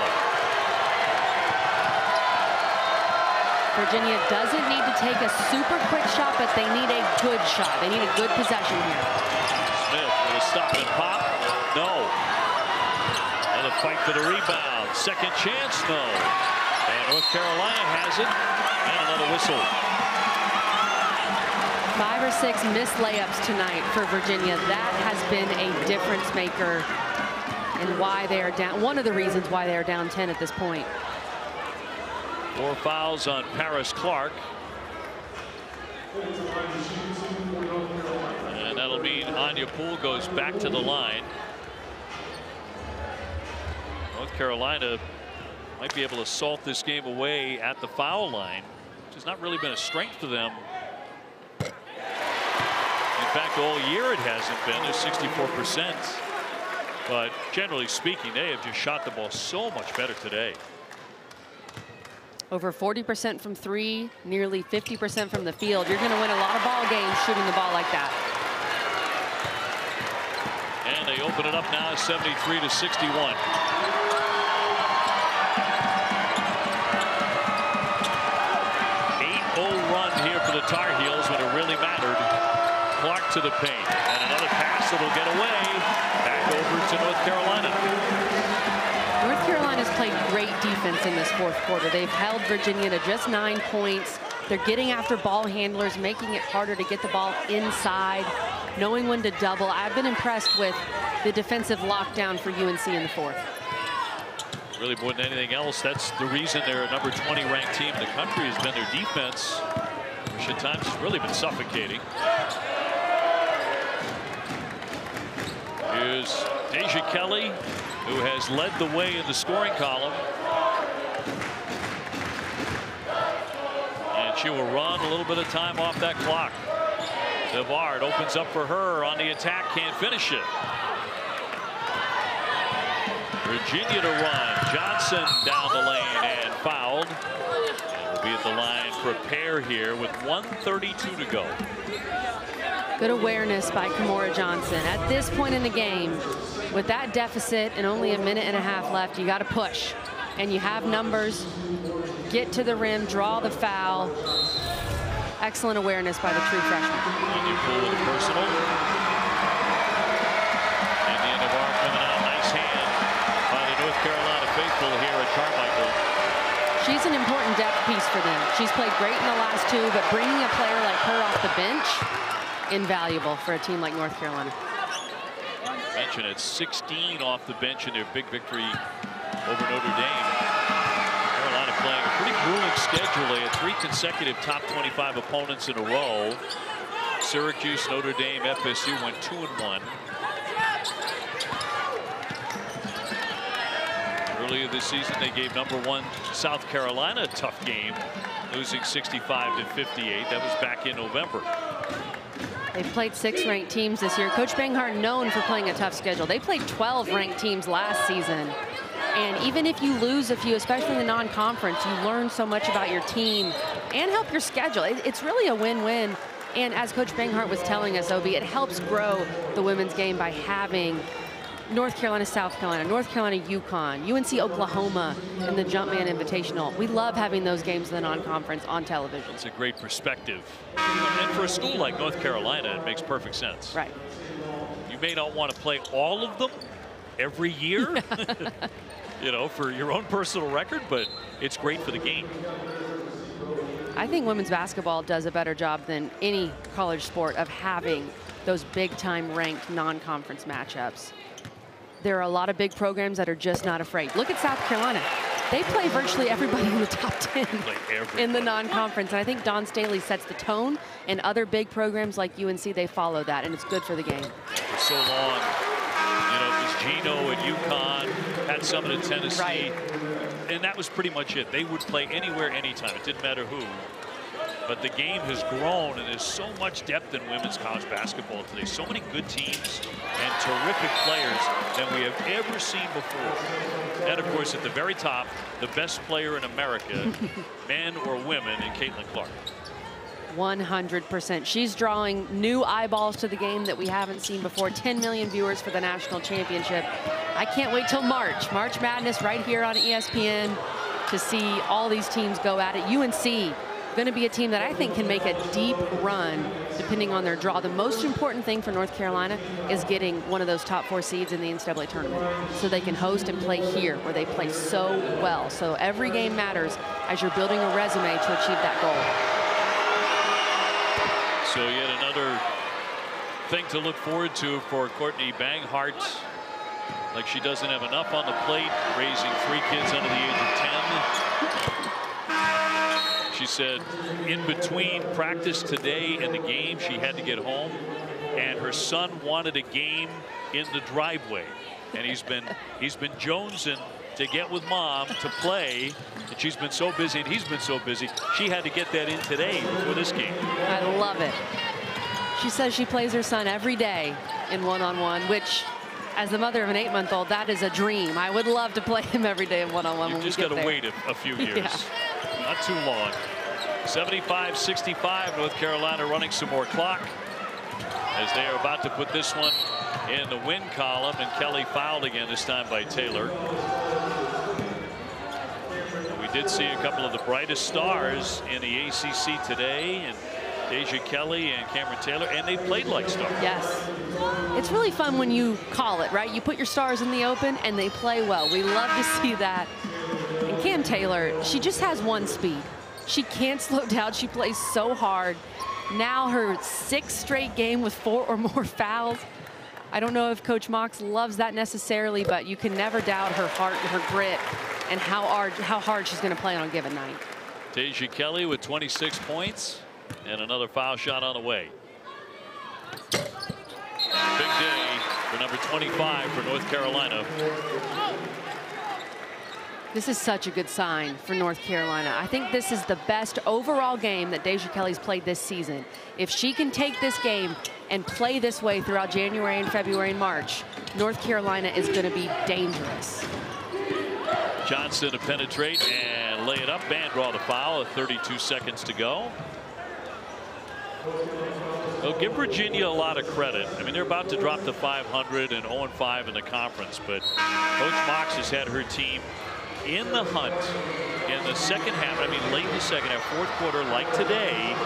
Virginia doesn't need to take a super quick shot, but they need a good shot. They need a good possession here. Smith with a stop and pop. No. And a fight for the rebound. Second chance, no. And North Carolina has it. And another whistle. 5 or 6 missed layups tonight for Virginia. That has been a difference maker and why they are down. One of the reasons why they are down 10 at this point. 4 fouls on Paris Clark. And that'll mean Anya Poole goes back to the line. North Carolina might be able to salt this game away at the foul line, which has not really been a strength for them. In fact, all year it hasn't been. They're 64%. But generally speaking, they have just shot the ball so much better today. Over 40% from 3, nearly 50% from the field. You're going to win a lot of ball games shooting the ball like that. And they open it up now, 73-61. Run here for the Tar Heels when it really mattered. Clark to the paint, and another pass that'll get away. Back over to North Carolina. North Carolina's played great defense in this 4th quarter. They've held Virginia to just 9 points. They're getting after ball handlers, making it harder to get the ball inside, knowing when to double. I've been impressed with the defensive lockdown for UNC in the 4th. Really, more than anything else, that's the reason they're a number 20 ranked team in the country, has been their defense, which at times has really been suffocating. Here's Deja Kelly, who has led the way in the scoring column. And she will run a little bit of time off that clock. Savard opens up for her on the attack, can't finish it. Virginia to run. Johnson down the lane and fouled. And will be at the line for a pair here with 1:32 to go. Good awareness by Camryn Johnson. At this point in the game, with that deficit and only a minute and a half left, you got to push. And you have numbers. Get to the rim, draw the foul. Excellent awareness by the true freshman. Anya Poole with a personal. Indian Navarre coming out, nice hand by the North Carolina faithful here at Carmichael. She's an important depth piece for them. She's played great in the last 2, but bringing a player like her off the bench, invaluable for a team like North Carolina. Mention it's 16 off the bench in their big victory over Notre Dame. Carolina playing a pretty grueling schedule. They had 3 consecutive top 25 opponents in a row. Syracuse, Notre Dame, FSU went 2-1. Earlier this season, they gave #1 South Carolina a tough game, losing 65-58. That was back in November. They played 6 ranked teams this year. Coach Banghart known for playing a tough schedule. They played 12 ranked teams last season. And even if you lose a few, especially in the non-conference, you learn so much about your team and help your schedule. It's really a win-win. And as Coach Banghart was telling us, Obi, it helps grow the women's game by having North Carolina, South Carolina, North Carolina, UConn, UNC, Oklahoma, and the Jumpman Invitational. We love having those games in the non-conference on television. It's a great perspective. And for a school like North Carolina, it makes perfect sense. Right. You may not want to play all of them every year, you know, for your own personal record, but it's great for the game. I think women's basketball does a better job than any college sport of having those big-time ranked non-conference matchups. There are a lot of big programs that are just not afraid. Look at South Carolina. They play virtually everybody in the top 10 in the non-conference. And I think Dawn Staley sets the tone, and other big programs like UNC, they follow that, and it's good for the game. For so long, you know, it was Gino at UConn, had some at Tennessee. Right. And that was pretty much it. They would play anywhere, anytime. It didn't matter who. But the game has grown, and there's so much depth in women's college basketball today. So many good teams and terrific players than we have ever seen before. And, of course, at the very top, the best player in America, men or women, in Caitlin Clark. 100%. She's drawing new eyeballs to the game that we haven't seen before. 10 million viewers for the national championship. I can't wait till March. March Madness right here on ESPN to see all these teams go at it. UNC going to be a team that I think can make a deep run depending on their draw. The most important thing for North Carolina is getting one of those top 4 seeds in the NCAA tournament so they can host and play here where they play so well. So every game matters as you're building a resume to achieve that goal. So yet another thing to look forward to for Courtney Banghart. Like she doesn't have enough on the plate, raising 3 kids under the age of 10. She said in between practice today and the game, she had to get home, and her son wanted a game in the driveway, and he's been jonesing to get with mom to play, and she's been so busy and he's been so busy, she had to get that in today for this game. I love it. She says she plays her son every day in one-on-one, which as the mother of an 8-month-old, that is a dream. I would love to play him every day in one-on-one. You've just got to wait a few years. Yeah. Not too long. 75-65, North Carolina running some more clock as they are about to put this one in the win column, and Kelly fouled again, this time by Taylor. We did see a couple of the brightest stars in the ACC today, and Deja Kelly and Camryn Taylor, and they played like stars. Yes. It's really fun when you call it, right? You put your stars in the open and they play well. We love to see that. And Cam Taylor, she just has one speed. She can't slow down. She plays so hard. Now her 6th straight game with 4 or more fouls. I don't know if Coach Mox loves that necessarily, but you can never doubt her heart and her grit and how hard she's going to play on a given night. Deja Kelly with 26 points and another foul shot on the way. Big day for number 25 for North Carolina. This is such a good sign for North Carolina. I think this is the best overall game that Deja Kelly's played this season. If she can take this game and play this way throughout January and February and March, North Carolina is going to be dangerous. Johnson to penetrate and lay it up and draw the foul with 32 seconds to go. They'll give Virginia a lot of credit. I mean, they're about to drop to 500 and 0-5 in the conference, but Coach Mox has had her team in the hunt in the second half. I mean, late in the second half, 4th quarter, like today,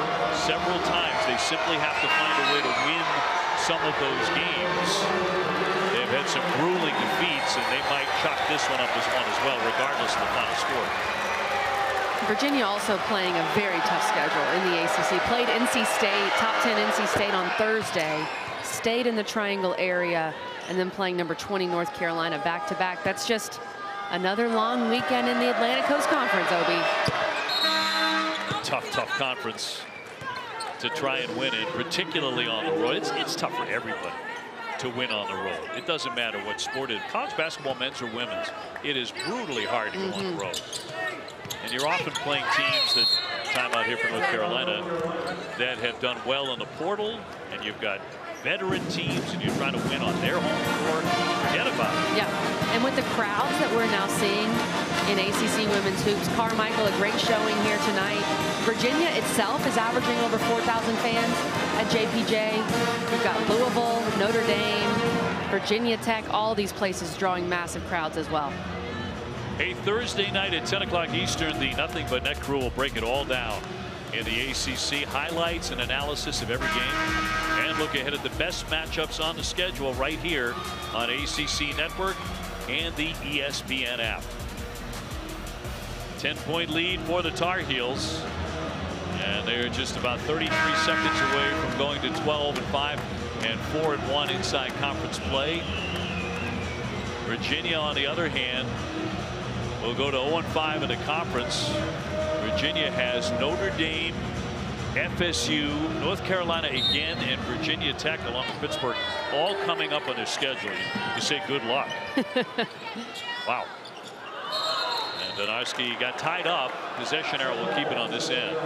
several times. They simply have to find a way to win some of those games. They've had some grueling defeats, and they might chalk this one up as one as well, regardless of the final score. Virginia also playing a very tough schedule in the ACC. Played NC State, top 10 NC State on Thursday. Stayed in the Triangle area, and then playing number 20 North Carolina back-to-back. That's just another long weekend in the Atlantic Coast Conference, Obi. Tough conference to try and win it, particularly on the road. It's tough for everybody. to win on the road. It doesn't matter what sport it is. College basketball, men's or women's, it is brutally hard to go on the road. And you're often playing teams that, time out here for North Carolina, that have done well in the portal, and you've got veteran teams, and you're trying to win on their home floor. Forget about it. Yeah, and with the crowds that we're now seeing in ACC women's hoops, Carmichael, a great showing here tonight. Virginia itself is averaging over 4,000 fans at JPJ. We've got Louisville, Notre Dame, Virginia Tech, all these places drawing massive crowds as well. A Thursday night at 10 o'clock Eastern, the Nothing But Net crew will break it all down in the ACC. Highlights and analysis of every game, and look ahead at the best matchups on the schedule right here on ACC Network and the ESPN app. 10-point lead for the Tar Heels, and they're just about 33 seconds away from going to 12-5 and 4-1 inside conference play. Virginia, on the other hand, will go to 0-5 in the conference. Virginia has Notre Dame, FSU, North Carolina again, and Virginia Tech along with Pittsburgh all coming up on their schedule. You say good luck. Wow. And Donarski got tied up. Possession arrow will keep it on this end.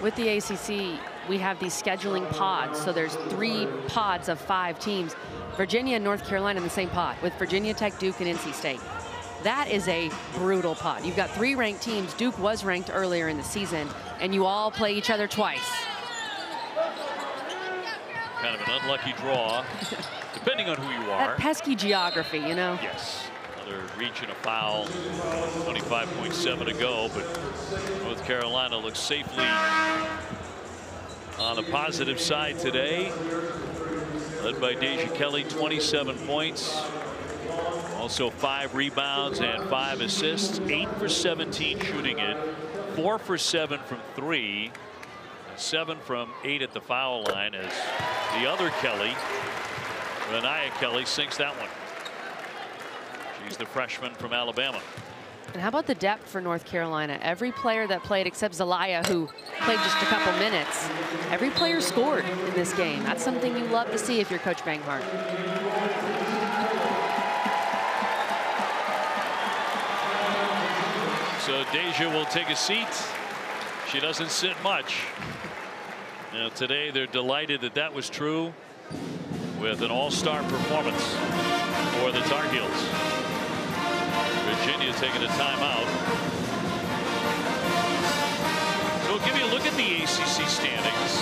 With the ACC, we have these scheduling pods. So there's 3 pods of 5 teams. Virginia and North Carolina in the same pod with Virginia Tech, Duke, and NC State. That is a brutal pod. You've got 3 ranked teams. Duke was ranked earlier in the season, and you all play each other twice. Kind of an unlucky draw, depending on who you are. That pesky geography, you know. Yes. Another reach and a foul. 25.7 to go, but North Carolina looks safely on the positive side today. Led by Deja Kelly, 27 points. Also 5 rebounds and 5 assists. 8 for 17 shooting it. 4 for 7 from 3. 7 from 8 at the foul line as the other Kelly, Deja Kelly, sinks that one. She's the freshman from Alabama. And how about the depth for North Carolina? Every player that played except Zelaya, who played just a couple minutes, every player scored in this game. That's something you love to see if you're Coach Banghart. So Deja will take a seat. She doesn't sit much. Now today they're delighted that that was true with an all-star performance for the Tar Heels. Virginia taking a timeout. So we'll give you a look at the ACC standings.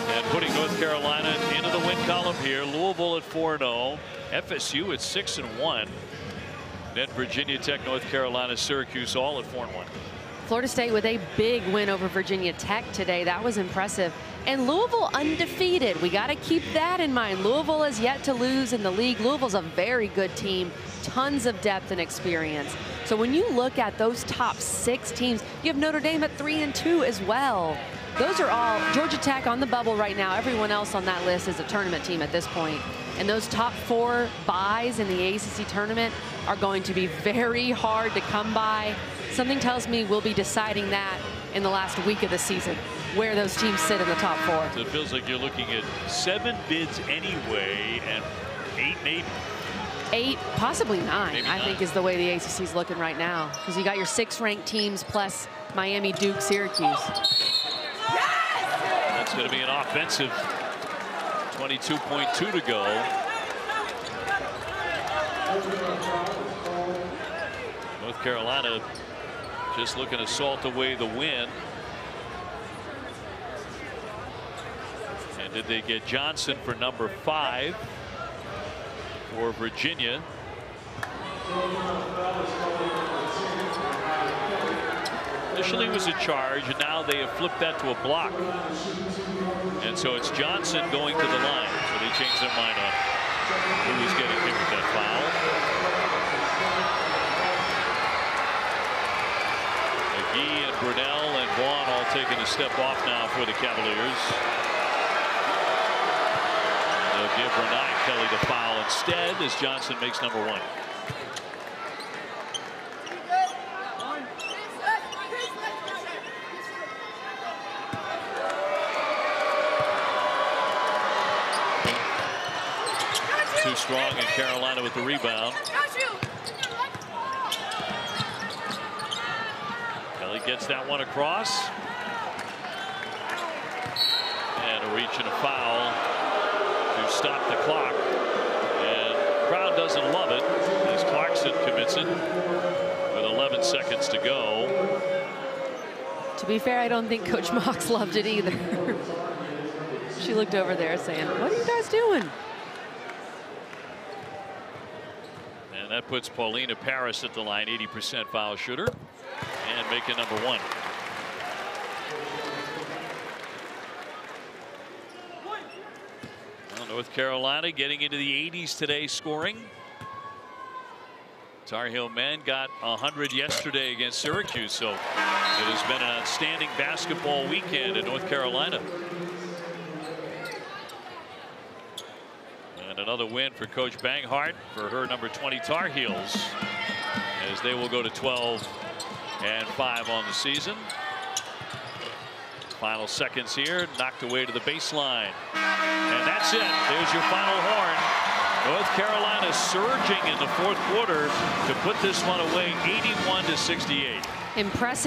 And putting North Carolina into the win column here. Louisville at 4-0. FSU at 6-1. Then Virginia Tech, North Carolina, Syracuse all at 4-1. Florida State with a big win over Virginia Tech today. That was impressive. And Louisville undefeated. We got to keep that in mind. Louisville has yet to lose in the league. Louisville's a very good team. Tons of depth and experience. So when you look at those top 6 teams, you have Notre Dame at 3-2 as well. Those are all Georgia Tech on the bubble right now. Everyone else on that list is a tournament team at this point. And those top 4 buys in the ACC tournament are going to be very hard to come by. Something tells me we'll be deciding that in the last week of the season, where those teams sit in the top 4. So it feels like you're looking at 7 bids anyway, and 8 maybe. 8, possibly 9, Maybe I 9. think is the way the ACC is looking right now. Because you got your 6 ranked teams plus Miami, Duke, Syracuse. That's going to be an offensive 22.2 to go. North Carolina just looking to salt away the win. And did they get Johnson for number 5 for Virginia? Initially was a charge, and now they have flipped that to a block. And so it's Johnson going to the line. So they changed their mind on who was getting hit with that foul. McGee and Brunell and Vaughn all taking a step off now for the Cavaliers. And they'll give Deja Kelly the foul instead as Johnson makes number 1. too strong, and Carolina with the rebound. Kelly gets that one across. And a reach and a foul to stop the clock. And the crowd doesn't love it as Clarkson commits it with 11 seconds to go. To be fair, I don't think Coach Mox loved it either. She looked over there saying, "What are you guys doing?" And that puts Paulina Paris at the line, 80% foul shooter, and making number 1. Well, North Carolina getting into the 80s today scoring. Tar Heel men got 100 yesterday against Syracuse, so it has been an outstanding basketball weekend in North Carolina. And another win for Coach Banghart for her number 20 Tar Heels, as they will go to 12-5 on the season. Final seconds here, knocked away to the baseline, and that's it. There's your final horn. North Carolina surging in the 4th quarter to put this one away, 81-68. Impressive.